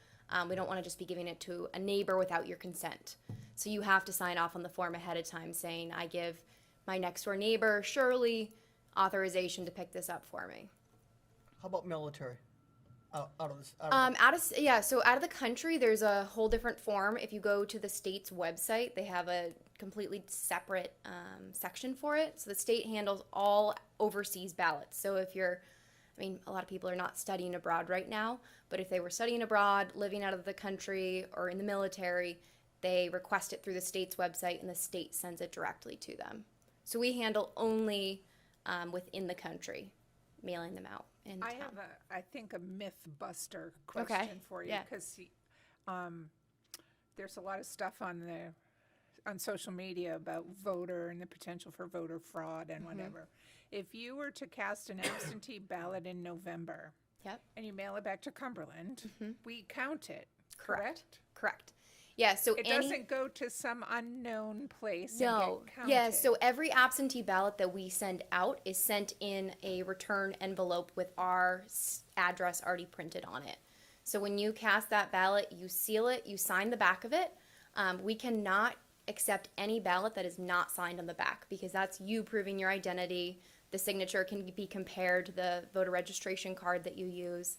We don't want to just be giving it to a neighbor without your consent. So you have to sign off on the form ahead of time saying, I give my next door neighbor, Shirley, authorization to pick this up for me. How about military? Out of this. So out of the country, there's a whole different form. If you go to the state's website, they have a completely separate section for it. So the state handles all overseas ballots. So if you're, a lot of people are not studying abroad right now, but if they were studying abroad, living out of the country, or in the military, they request it through the state's website and the state sends it directly to them. So we handle only within the country, mailing them out in I town. have I think a myth buster question for you, yeah. because there's a lot of stuff on social media about voter and the potential for voter fraud and whatever. If you were to cast an absentee ballot in November, Yep. and you mail it back to Cumberland, we count it, correct? Correct. Yeah, so It any, doesn't go to some unknown place no, and get counted. yeah, so every absentee ballot that we send out is sent in a return envelope with our address already printed on it. So when you cast that ballot, you seal it, you sign the back of it. We cannot accept any ballot that is not signed on the back, because that's you proving your identity. The signature can be compared to the voter registration card that you use.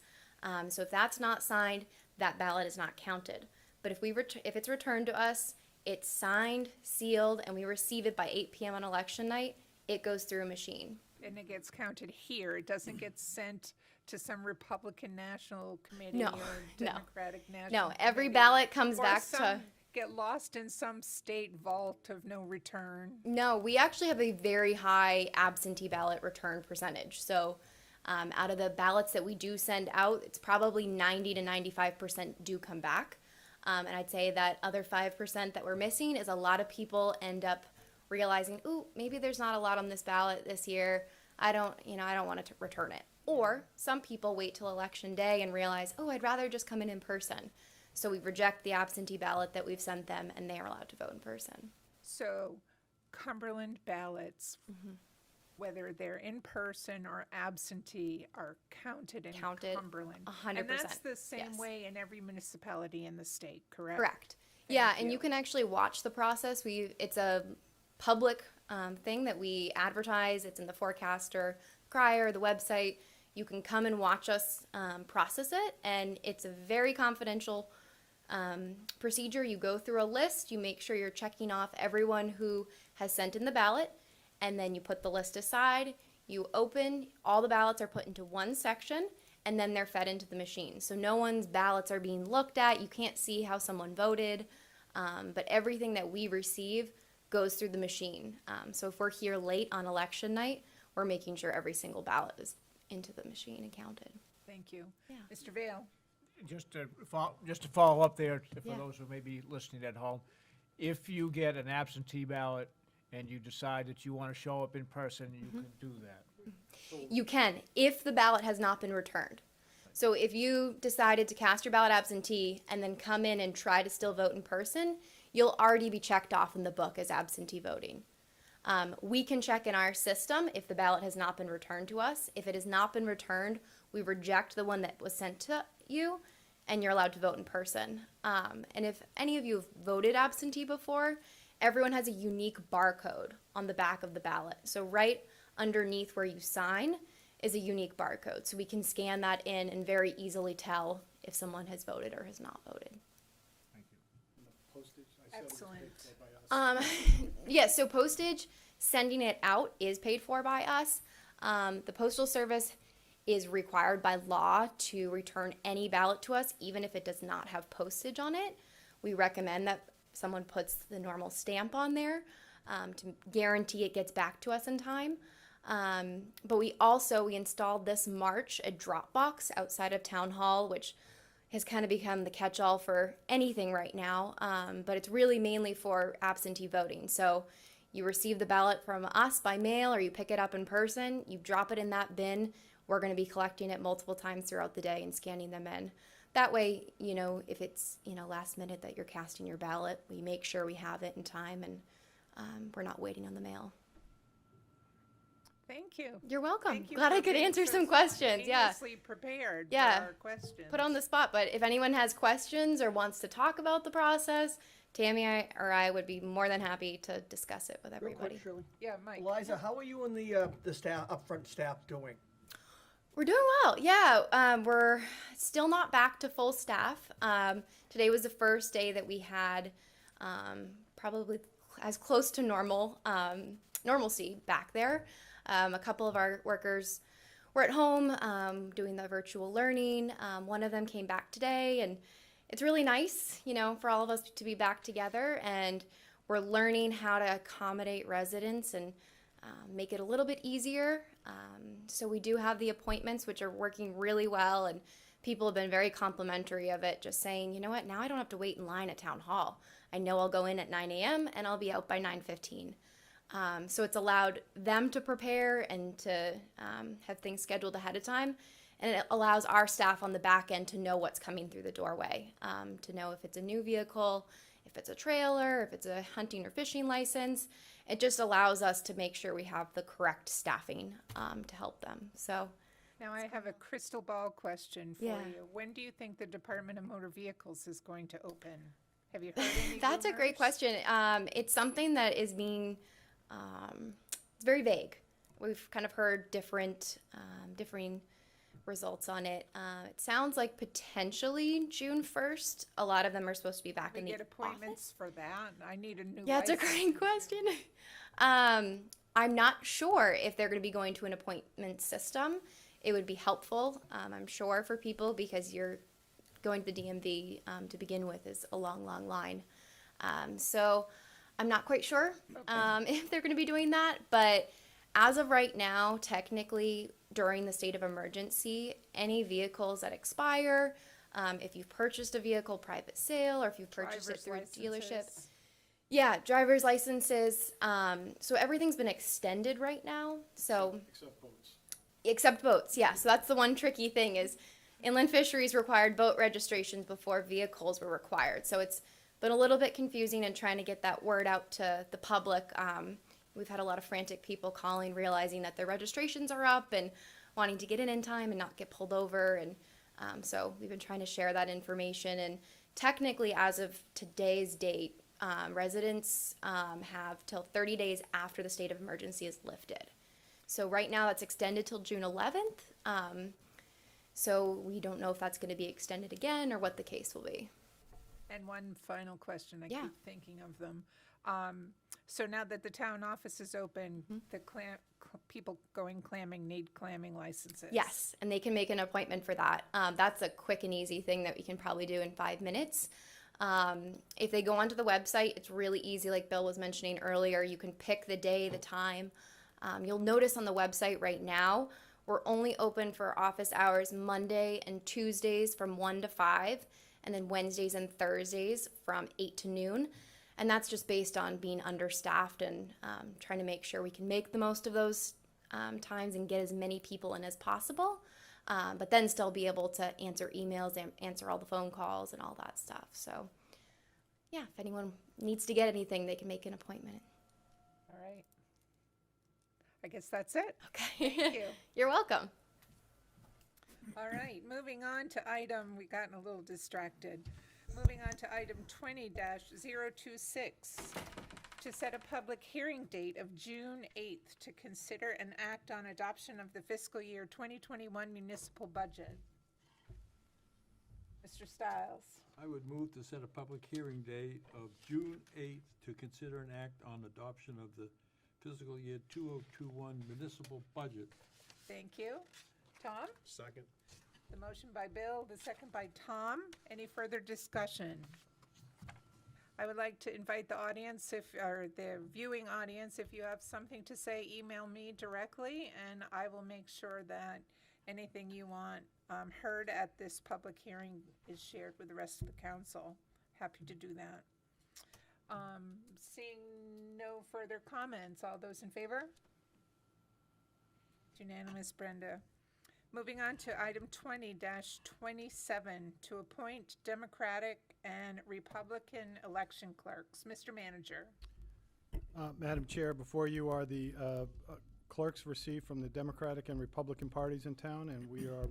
So if that's not signed, that ballot is not counted. But if it's returned to us, it's signed, sealed, and we receive it by 8 p.m. on election night, it goes through a machine. And it gets counted here. It doesn't get sent to some Republican National Committee No, or no. Democratic National No, every Committee, ballot comes or back some to... get lost in some state vault of no return. No, we actually have a very high absentee ballot return percentage. So out of the ballots that we do send out, it's probably 90 to 95% do come back. And I'd say that other 5% that we're missing is a lot of people end up realizing, ooh, maybe there's not a lot on this ballot this year. I don't want to return it. Or some people wait till election day and realize, oh, I'd rather just come in person. So we reject the absentee ballot that we've sent them, and they are allowed to vote in person. So Cumberland ballots, whether they're in person or absentee, are counted in Counted, Cumberland. 100%, And that's the same yes. way in every municipality in the state, correct? Correct. Yeah, and you. you can actually watch the process. It's a public thing that we advertise. It's in the Forecaster, Crier, the website. You can come and watch us process it, and it's a very confidential procedure. You go through a list, you make sure you're checking off everyone who has sent in the ballot, and then you put the list aside, you open, all the ballots are put into one section, and then they're fed into the machine. So no one's ballots are being looked at, you can't see how someone voted, but everything that we receive goes through the machine. So if we're here late on election night, we're making sure every single ballot is into the machine and counted. Thank you. Yeah. Mr. Vail? Just to follow up there, for Yeah. those who may be listening at home, if you get an absentee ballot and you decide that you want to show up in person, you can do that. You can, if the ballot has not been returned. So if you decided to cast your ballot absentee and then come in and try to still vote in person, you'll already be checked off in the book as absentee voting. We can check in our system if the ballot has not been returned to us. If it has not been returned, we reject the one that was sent to you, and you're allowed to vote in person. And if any of you have voted absentee before, everyone has a unique barcode on the back of the ballot. So right underneath where you sign is a unique barcode. So we can scan that in and very easily tell if someone has voted or has not voted. Excellent. Yeah, so postage, sending it out is paid for by us. The Postal Service is required by law to return any ballot to us, even if it does not have postage on it. We recommend that someone puts the normal stamp on there to guarantee it gets back to us in time. But we installed this March a drop box outside of Town Hall, which has kind of become the catch-all for anything right now, but it's really mainly for absentee voting. So you receive the ballot from us by mail or you pick it up in person, you drop it in that bin. We're going to be collecting it multiple times throughout the day and scanning them in. That way, if it's, last minute that you're casting your ballot, we make sure we have it in time and we're not waiting on the mail. Thank you. You're welcome. Thank you Glad for I could being answer so some questions. Yeah. spontaneously prepared Yeah. for our questions. Put on the spot, but if anyone has questions or wants to talk about the process, Tammy or I would be more than happy to discuss it with Real everybody. quick, Shirley. Yeah, Mike. Eliza, how are you and the staff, upfront staff doing? We're doing well. Yeah, we're still not back to full staff. Today was the first day that we had probably as close to normalcy back there. A couple of our workers were at home doing the virtual learning. One of them came back today, and it's really nice, for all of us to be back together. And we're learning how to accommodate residents and make it a little bit easier. So we do have the appointments, which are working really well, and people have been very complimentary of it, just saying, you know what, now I don't have to wait in line at Town Hall. I know I'll go in at 9 a.m. and I'll be out by 9:15. So it's allowed them to prepare and to have things scheduled ahead of time. And it allows our staff on the back end to know what's coming through the doorway, to know if it's a new vehicle, if it's a trailer, if it's a hunting or fishing license. It just allows us to make sure we have the correct staffing to help them. So Now I have a crystal ball question for Yeah. you. When do you think the Department of Motor Vehicles is going to open? Have you heard any that's a great rumors? question. It's something that is being, it's very vague. We've kind of heard differing results on it. It sounds like potentially June 1st. A lot of them are supposed to be back We in the get office. appointments for that. I need a new Yeah, it's a license. great question. I'm not sure if they're going to be going to an appointment system. It would be helpful, I'm sure, for people because you're going to the DMV to begin with is a long, long line. So I'm not quite sure if they're going to be doing that. But as of right now, technically, during the state of emergency, any vehicles that expire, if you've purchased a vehicle private sale or if you've purchased it Driver's through a dealership, licenses. yeah, driver's licenses. So everything's been extended right now. So except boats, yeah. So that's the one tricky thing is inland fisheries required boat registrations before vehicles were required. So it's been a little bit confusing and trying to get that word out to the public. We've had a lot of frantic people calling, realizing that their registrations are up and wanting to get in time and not get pulled over. And so we've been trying to share that information. And technically, as of today's date, residents have till 30 days after the state of emergency is lifted. So right now that's extended till June 11th. So we don't know if that's going to be extended again or what the case will be. And one final question, I Yeah. keep thinking of them. So now that the town office is open, the people going clamming need clamming licenses. Yes, and they can make an appointment for that. That's a quick and easy thing that we can probably do in 5 minutes. If they go onto the website, it's really easy. Like Bill was mentioning earlier, you can pick the day, the time. You'll notice on the website right now, we're only open for office hours Monday and Tuesdays from 1 to 5, and then Wednesdays and Thursdays from 8 to noon. And that's just based on being understaffed and trying to make sure we can make the most of those times and get as many people in as possible, but then still be able to answer emails and answer all the phone calls and all that stuff. So, yeah, if anyone needs to get anything, they can make an appointment. All right. I guess that's it. Okay. Thank you. You're welcome. All right, moving on to item, we gotten a little distracted. Moving on to item 20-026, to set a public hearing date of June 8th to consider and act on adoption of the fiscal year 2021 municipal budget. Mr. Stiles. I would move to set a public hearing date of June 8th to consider and act on adoption of the fiscal year 2021 municipal budget. Thank you. Tom? Second. The motion by Bill, the second by Tom. Any further discussion? I would like to invite the audience, or the viewing audience, if you have something to say, email me directly, and I will make sure that anything you want heard at this public hearing is shared with the rest of the council. Happy to do that. Seeing no further comments, all those in favor? It's unanimous, Brenda. Moving on to item 20-27, to appoint Democratic and Republican election clerks. Mr. Manager. Madam Chair, before you are the clerks received from the Democratic and Republican parties in town, and we are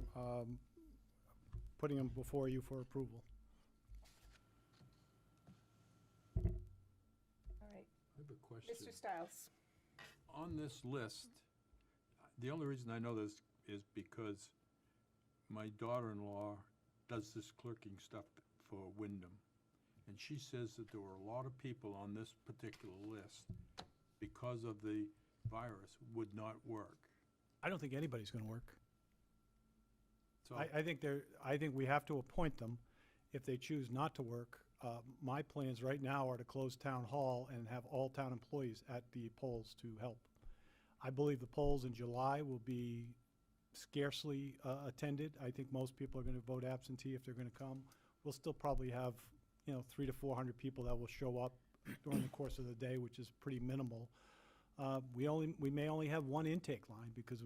putting them before you for approval. All right, I have a question. Mr. Stiles. On this list, the only reason I know this is because my daughter-in-law does this clerking stuff for Wyndham. And she says that there were a lot of people on this particular list, because of the virus, would not work. I don't think anybody's going to work. So I think we have to appoint them. If they choose not to work, my plans right now are to close town hall and have all town employees at the polls to help. I believe the polls in July will be scarcely attended. I think most people are going to vote absentee if they're going to come. We'll still probably have, 300 to 400 people that will show up during the course of the day, which is pretty minimal. We may only have one intake line because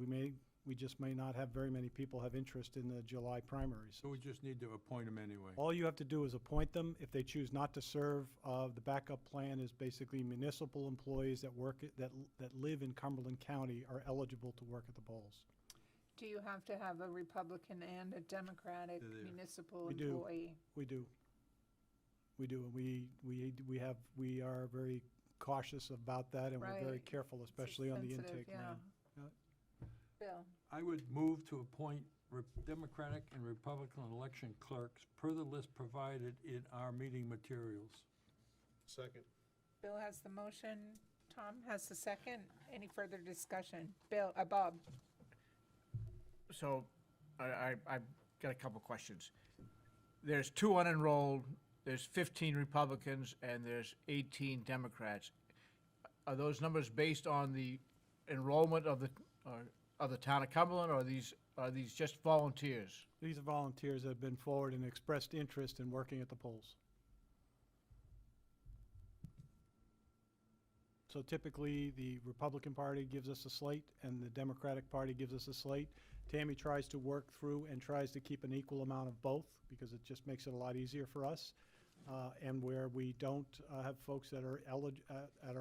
we just may not have very many people have interest in the July primaries. we just need to appoint them anyway. All you have to do is appoint them. If they choose not to serve, the backup plan is basically municipal employees that live in Cumberland County are eligible to work at the polls. Do you have to have a Republican and a Democratic They're there. municipal We do. employee? We do. And we are very cautious about that, and we're very Right. careful, It's especially on the sensitive, intake yeah. line. Bill? I would move to appoint Democratic and Republican election clerks per the list provided in our meeting materials. Second. Bill has the motion. Tom has the second. Any further discussion? Bob? So, I've got a couple questions. There's 2 unenrolled, there's 15 Republicans, and there's 18 Democrats. Are those numbers based on the enrollment of the town of Cumberland, or are these just volunteers? These are volunteers that have been forward and expressed interest in working at the polls. So typically, the Republican Party gives us a slate, and the Democratic Party gives us a slate. Tammy tries to work through and tries to keep an equal amount of both, because it just makes it a lot easier for us. And where we don't have folks that are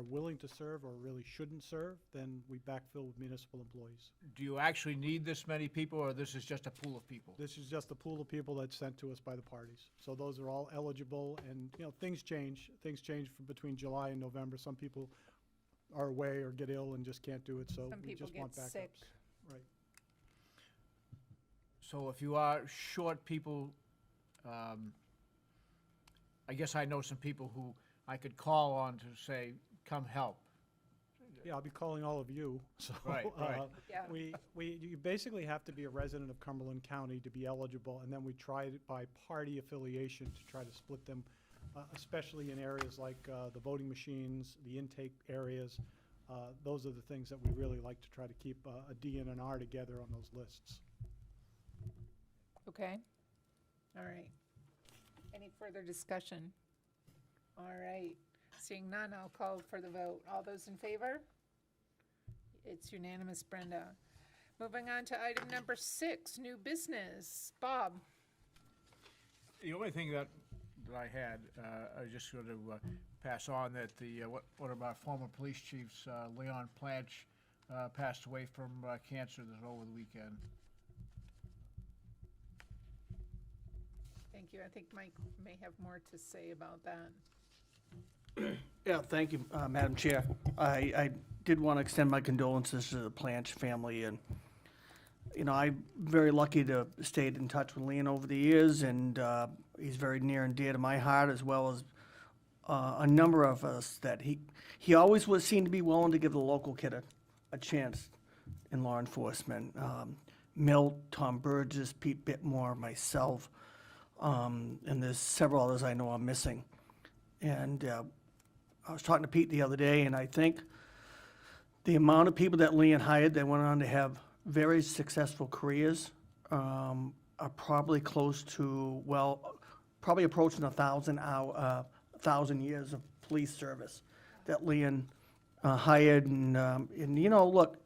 willing to serve or really shouldn't serve, then we backfill with municipal employees. Do you actually need this many people, or this is just a pool of people? This is just a pool of people that's sent to us by the parties. So those are all eligible, and, things change. Things change from between July and November. Some people are away or get ill and just can't do it, so Some we people just want get backups. sick. Right. So if you are short people, I guess I know some people who I could call on to say, come help. Yeah, I'll be calling all of you, so. Right, right. Yeah. You basically have to be a resident of Cumberland County to be eligible, and then we try it by party affiliation to try to split them, especially in areas like the voting machines, the intake areas. Those are the things that we really like to try to keep a D and an R together on those lists. Okay. All right. Any further discussion? All right. Seeing none, I'll call for the vote. All those in favor? It's unanimous, Brenda. Moving on to item number 6, new business. Bob? The only thing that I had, I just going to pass on that one of our former police chiefs, Leon Planch, passed away from cancer over the weekend. Thank you. I think Mike may have more to say about that. Yeah, thank you, Madam Chair. I did want to extend my condolences to the Planch family, and, you know, I'm very lucky to stayed in touch with Leon over the years, and he's very near and dear to my heart, as well as a number of us that he always seemed to be willing to give the local kid a chance in law enforcement. Milt, Tom Burgess, Pete Bittmore, myself, and there's several others I know I'm missing. And I was talking to Pete the other day, and I think the amount of people that Leon hired that went on to have very successful careers are probably close to, well, probably approaching 1,000 years of police service that Leon hired. And you know, look,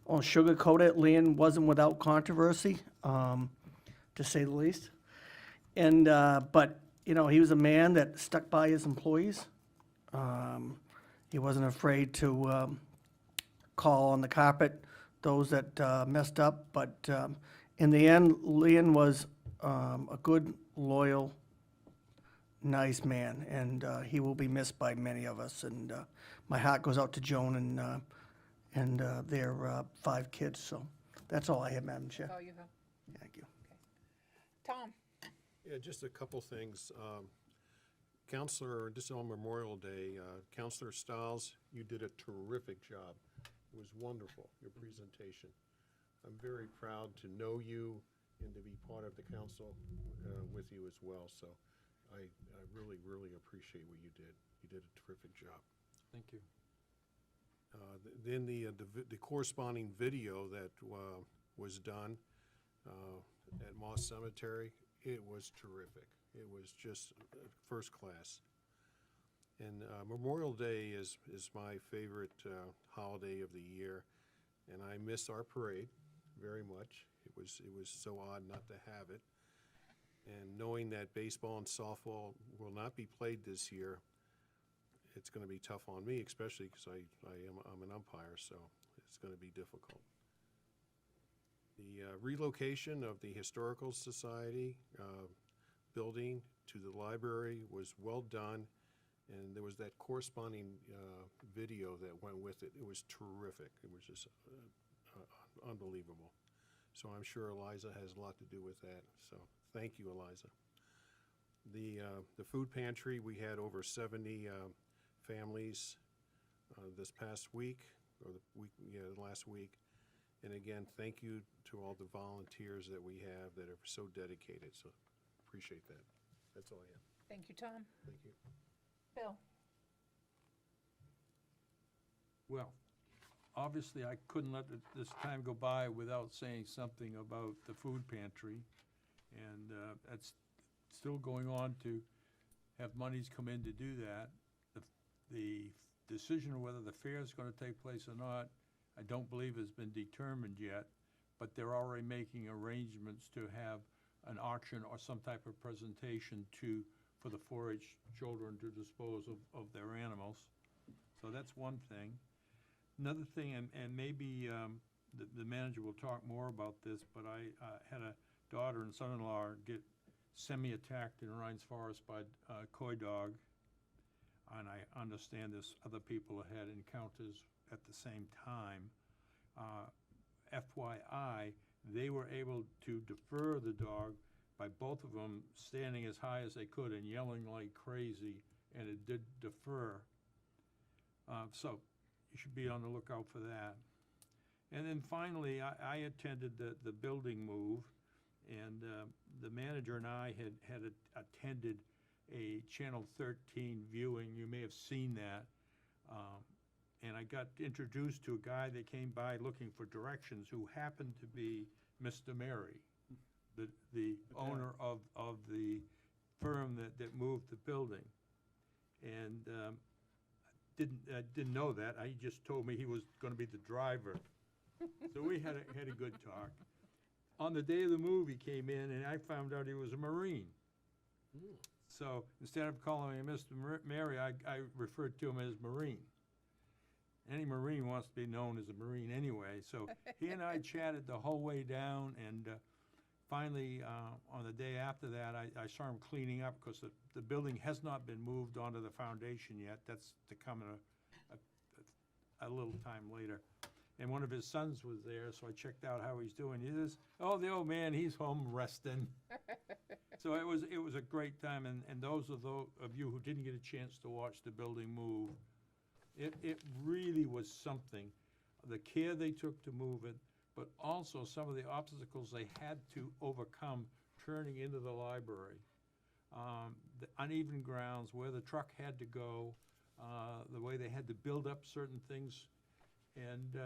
on sugarcoat it, Leon wasn't without controversy, to say the least. And but you know, he was a man that stuck by his employees. He wasn't afraid to call on the carpet those that messed up. But in the end, Leon was a good, loyal, nice man, and he will be missed by many of us. And my heart goes out to Joan and their 5 kids. So that's all I have, Madam Chair. That's all you have? Thank you. Tom? Yeah, just a couple things. Counselor, just on Memorial Day, Counselor Stiles, you did a terrific job. It was wonderful, your presentation. I'm very proud to know you and to be part of the council with you as well. So I really, really appreciate what you did. You did a terrific job. Thank you. Then the corresponding video that was done at Moss Cemetery, it was terrific. It was just first class. And Memorial Day is my favorite holiday of the year, and I miss our parade very much. It was so odd not to have it. And knowing that baseball and softball will not be played this year, it's going to be tough on me, especially because I'm an umpire, so it's going to be difficult. The relocation of the Historical Society building to the library was well done, and there was that corresponding video that went with it. It was terrific. It was just unbelievable. So I'm sure Eliza has a lot to do with that. So thank you, Eliza. The food pantry, we had over 70 families this past week, or the last week. And again, thank you to all the volunteers that we have that are so dedicated. So appreciate that. That's all I have. Thank you, Tom. Thank you. Bill? Well, obviously, I couldn't let this time go by without saying something about the food pantry. And that's still going on to have monies come in to do that. The decision of whether the fair is going to take place or not, I don't believe has been determined yet, but they're already making arrangements to have an auction or some type of presentation for the 4-H children to dispose of their animals. So that's one thing. Another thing, and maybe the manager will talk more about this, but I had a daughter and son-in-law get semi-attacked in Rhines Forest by a coy dog, and I understand there's other people who had encounters at the same time. FYI, they were able to defer the dog by both of them standing as high as they could and yelling like crazy, and it did defer. So you should be on the lookout for that. And then finally, I attended the building move, and the manager and I had attended a Channel 13 viewing. You may have seen that. And I got introduced to a guy that came by looking for directions who happened to be Mr. Mary, the owner of the firm that moved the building. And didn't know that. He just told me he was gonna be the driver. So we had a good talk. On the day of the move, he came in, and I found out he was a Marine. So instead of calling him Mr. Mary, I referred to him as Marine. Any Marine wants to be known as a Marine anyway. So he and I chatted the whole way down, and finally, on the day after that, I saw him cleaning up because the building has not been moved onto the foundation yet. That's to come in a little time later. And one of his sons was there, so I checked out how he's doing. He says, "Oh, the old man, he's home resting." So it was a great time, and those of you who didn't get a chance to watch the building move, it really was something. The care they took to move it, but also some of the obstacles they had to overcome turning into the library. The uneven grounds, where the truck had to go, the way they had to build up certain things. And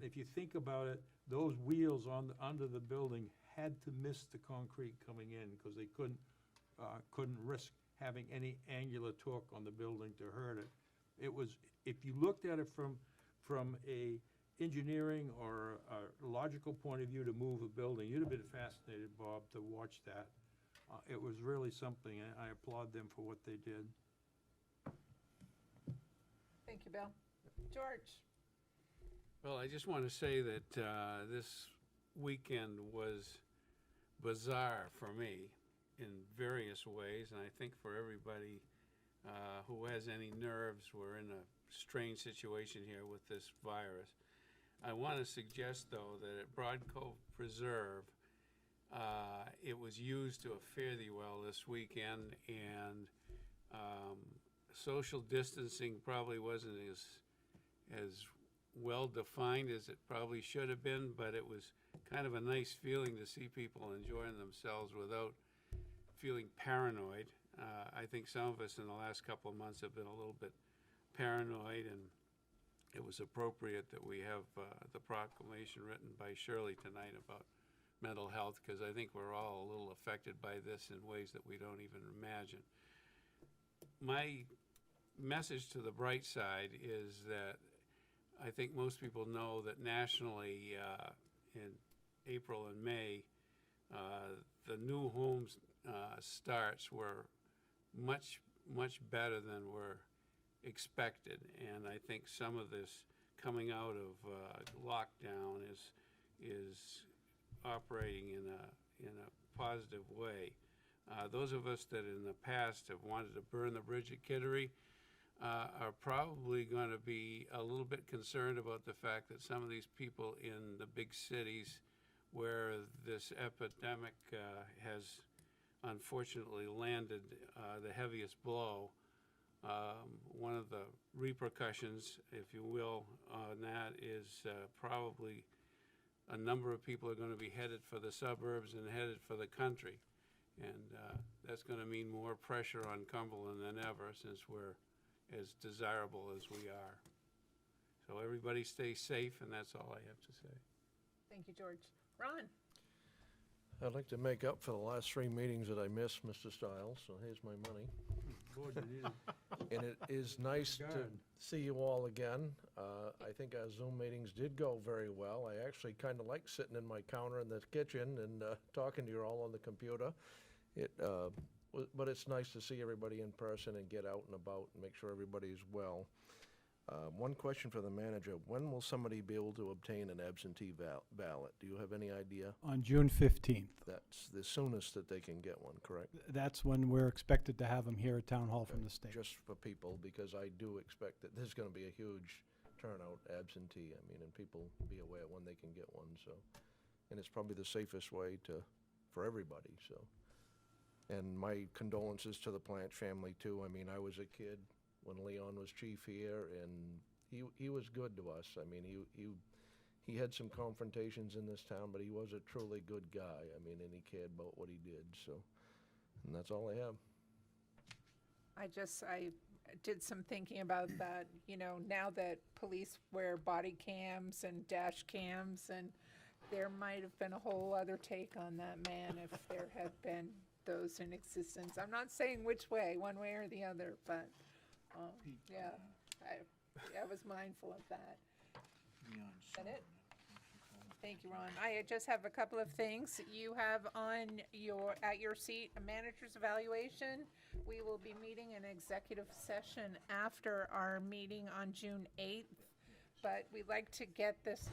if you think about it, those wheels under the building had to miss the concrete coming in because they couldn't risk having any angular torque on the building to hurt it. It was, if you looked at it from a engineering or a logical point of view to move a building, you'd have been fascinated, Bob, to watch that. It was really something, and I applaud them for what they did. Thank you, Bill. George? Well, I just want to say that this weekend was bizarre for me in various ways, and I think for everybody who has any nerves, we're in a strange situation here with this virus. I want to suggest, though, that at Broad Cove Preserve, it was used to a fare thee well this weekend, and social distancing probably wasn't as well defined as it probably should have been, but it was kind of a nice feeling to see people enjoying themselves without feeling paranoid. I think some of us in the last couple of months have been a little bit paranoid, and it was appropriate that we have the proclamation written by Shirley tonight about mental health, because I think we're all a little affected by this in ways that we don't even imagine. My message to the bright side is that I think most people know that nationally in April and May, the new homes starts were much better than were expected, and I think some of this coming out of lockdown is operating in a positive way. Those of us that in the past have wanted to burn the bridge at Kittery are probably going to be a little bit concerned about the fact that some of these people in the big cities where this epidemic has unfortunately landed the heaviest blow, one of the repercussions, if you will, on that is probably a number of people are going to be headed for the suburbs and headed for the country. And that's going to mean more pressure on Cumberland than ever, since we're as desirable as we are. So everybody stay safe, and that's all I have to say. Thank you, George. Ron? I'd like to make up for the last 3 meetings that I missed, Mr. Stiles, so here's my money. Lord, you did. And it is nice to Darn. see you all again. I think our Zoom meetings did go very well. I actually kind of like sitting in my counter in the kitchen and talking to you all on the computer. But it's nice to see everybody in person and get out and about and make sure everybody's well. One question for the manager. When will somebody be able to obtain an absentee ballot? Do you have any idea? On June 15th. That's the soonest that they can get one, correct? That's when we're expected to have them here at Town Hall from the state. Just for people, because I do expect that there's going to be a huge turnout absentee. I mean, and people be aware when they can get one, so. And it's probably the safest way for everybody, so. And my condolences to the Plant family, too. I mean, I was a kid when Leon was chief here, and he was good to us. I mean, he had some confrontations in this town, but he was a truly good guy. I mean, and he cared about what he did, so. And that's all I have. I did some thinking about that, now that police wear body cams and dash cams, and there might have been a whole other take on that man if there had been those in existence. I'm not saying which way, one way or the other, but yeah. I was mindful of that. Is that it? Thank you, Ron. I just have a couple of things. You have at your seat, a manager's evaluation. We will be meeting in executive session after our meeting on June 8th, but we'd like to get this,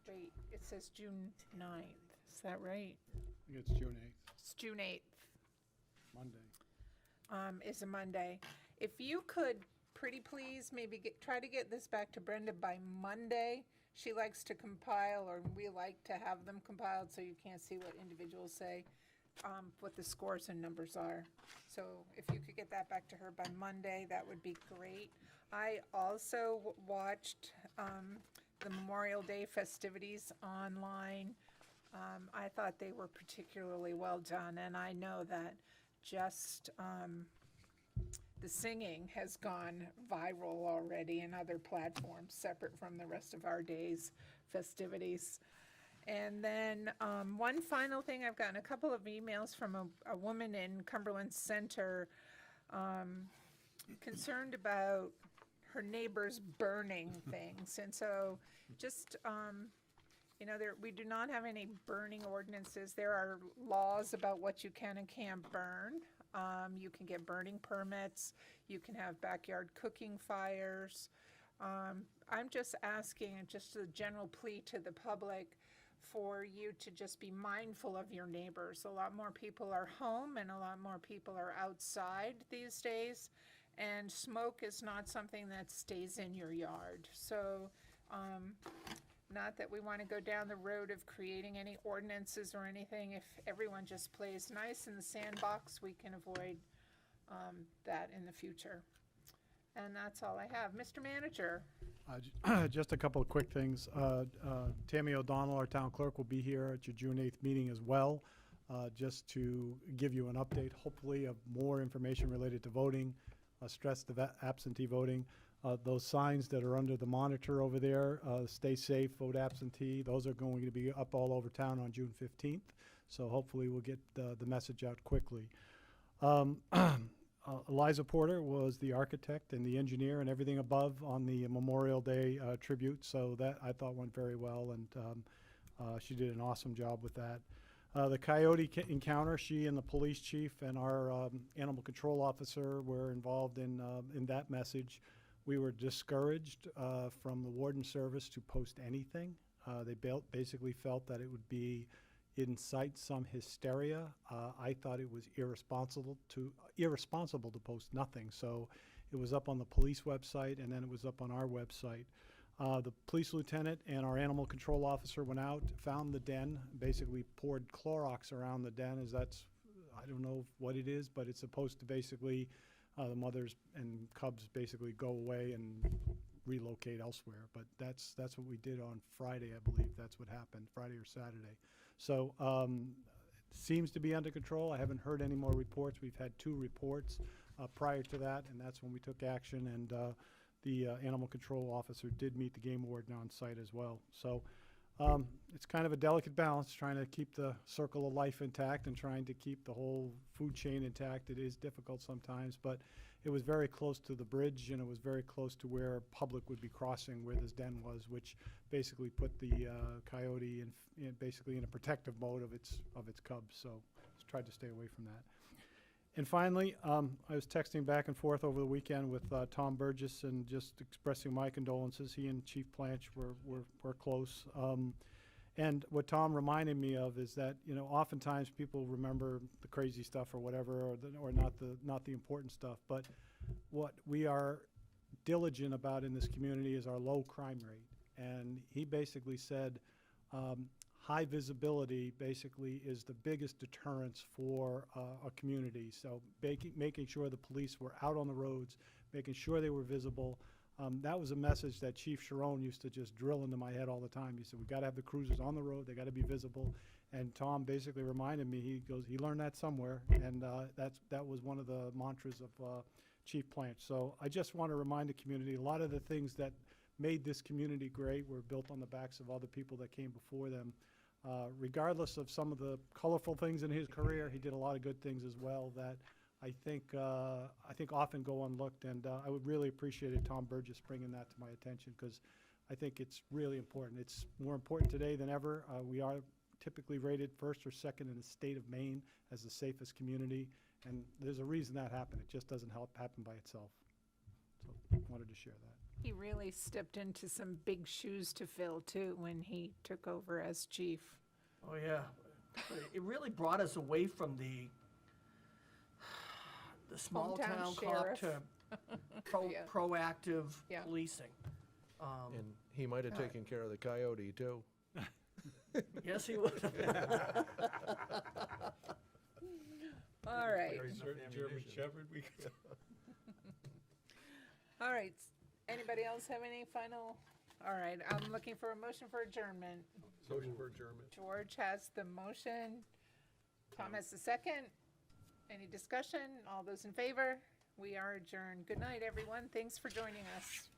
wait, it says June 9th. Is that right? I think it's June 8th, It's June 8th. Monday. Is a Monday. If you could, pretty please, maybe try to get this back to Brenda by Monday. She likes to compile, or we like to have them compiled, so you can't see what individuals say, what the scores and numbers are. So if you could get that back to her by Monday, that would be great. I also watched the Memorial Day festivities online. I thought they were particularly well done, and I know that just the singing has gone viral already in other platforms separate from the rest of our day's festivities. And then one final thing, I've gotten a couple of emails from a woman in Cumberland Center concerned about her neighbors burning things. And so just, you know, we do not have any burning ordinances. There are laws about what you can and can't burn. You can get burning permits. You can have backyard cooking fires. I'm just asking, just a general plea to the public, for you to just be mindful of your neighbors. A lot more people are home and a lot more people are outside these days, and smoke is not something that stays in your yard. So, not that we want to go down the road of creating any ordinances or anything. If everyone just plays nice in the sandbox, we can avoid that in the future. And that's all I have. Mr. Manager. Just a couple of quick things. Tammy O'Donnell, our town clerk, will be here at your June 8th meeting as well, just to give you an update, hopefully, of more information related to voting, stress the absentee voting. Those signs that are under the monitor over there, stay safe, vote absentee, those are going to be up all over town on June 15th. So hopefully we'll get the message out quickly. Eliza Porter was the architect and the engineer and everything above on the Memorial Day tribute. So that I thought went very well, and she did an awesome job with that. The coyote encounter, she and the police chief and our animal control officer were involved in that message. We were discouraged from the warden service to post anything. They basically felt that it would incite some hysteria. I thought it was irresponsible to post nothing. So it was up on the police website, and then it was up on our website. The police lieutenant and our animal control officer went out, found the den, basically poured Clorox around the den. I don't know what it is, but it's supposed to basically the mothers and cubs basically go away and relocate elsewhere. But that's what we did on Friday, I believe. That's what happened, Friday or Saturday. So seems to be under control. I haven't heard any more reports. We've had 2 reports prior to that, and that's when we took action. And the animal control officer did meet the game warden on site as well. So it's kind of a delicate balance, trying to keep the circle of life intact and trying to keep the whole food chain intact. It is difficult sometimes, but it was very close to the bridge, and it was very close to where public would be crossing where this den was, which basically put the coyote basically in a protective mode of its cubs. So just tried to stay away from that. And finally, I was texting back and forth over the weekend with Tom Burgess and just expressing my condolences. He and Chief Planch were close. And what Tom reminded me of is that, you know, oftentimes people remember the crazy stuff or whatever, or not the important stuff. But what we are diligent about in this community is our low crime rate. And he basically said high visibility basically is the biggest deterrence for a community. So making sure the police were out on the roads, making sure they were visible. That was a message that Chief Sharon used to just drill into my head all the time. He said, we got to have the cruisers on the road, they got to be visible. And Tom basically reminded me, he goes, he learned that somewhere, and that was one of the mantras of Chief Planch. So I just want to remind the community, a lot of the things that made this community great were built on the backs of other people that came before them. Regardless of some of the colorful things in his career, he did a lot of good things as well that I think often go unlooked, and I would really appreciate Tom Burgess bringing that to my attention, because I think it's really important. It's more important today than ever. We are typically rated first or second in the state of Maine as the safest community, and there's a reason that happened. It just doesn't happen by itself. So wanted to share that. He really stepped into some big shoes to fill too when he took over as chief. Oh, yeah. But it really brought us away from the small Hometown town cop sheriff. to Yeah. proactive Yeah. policing. And he might have taken care of the coyote, too. Yes, he would. All right, Certain German Shepherd we could. all right. Anybody else have any final? All right, I'm looking for a motion for adjournment. Motion for adjournment. George has the motion. Tom has the second. Any discussion? All those in favor? We are adjourned. Good night, everyone. Thanks for joining us.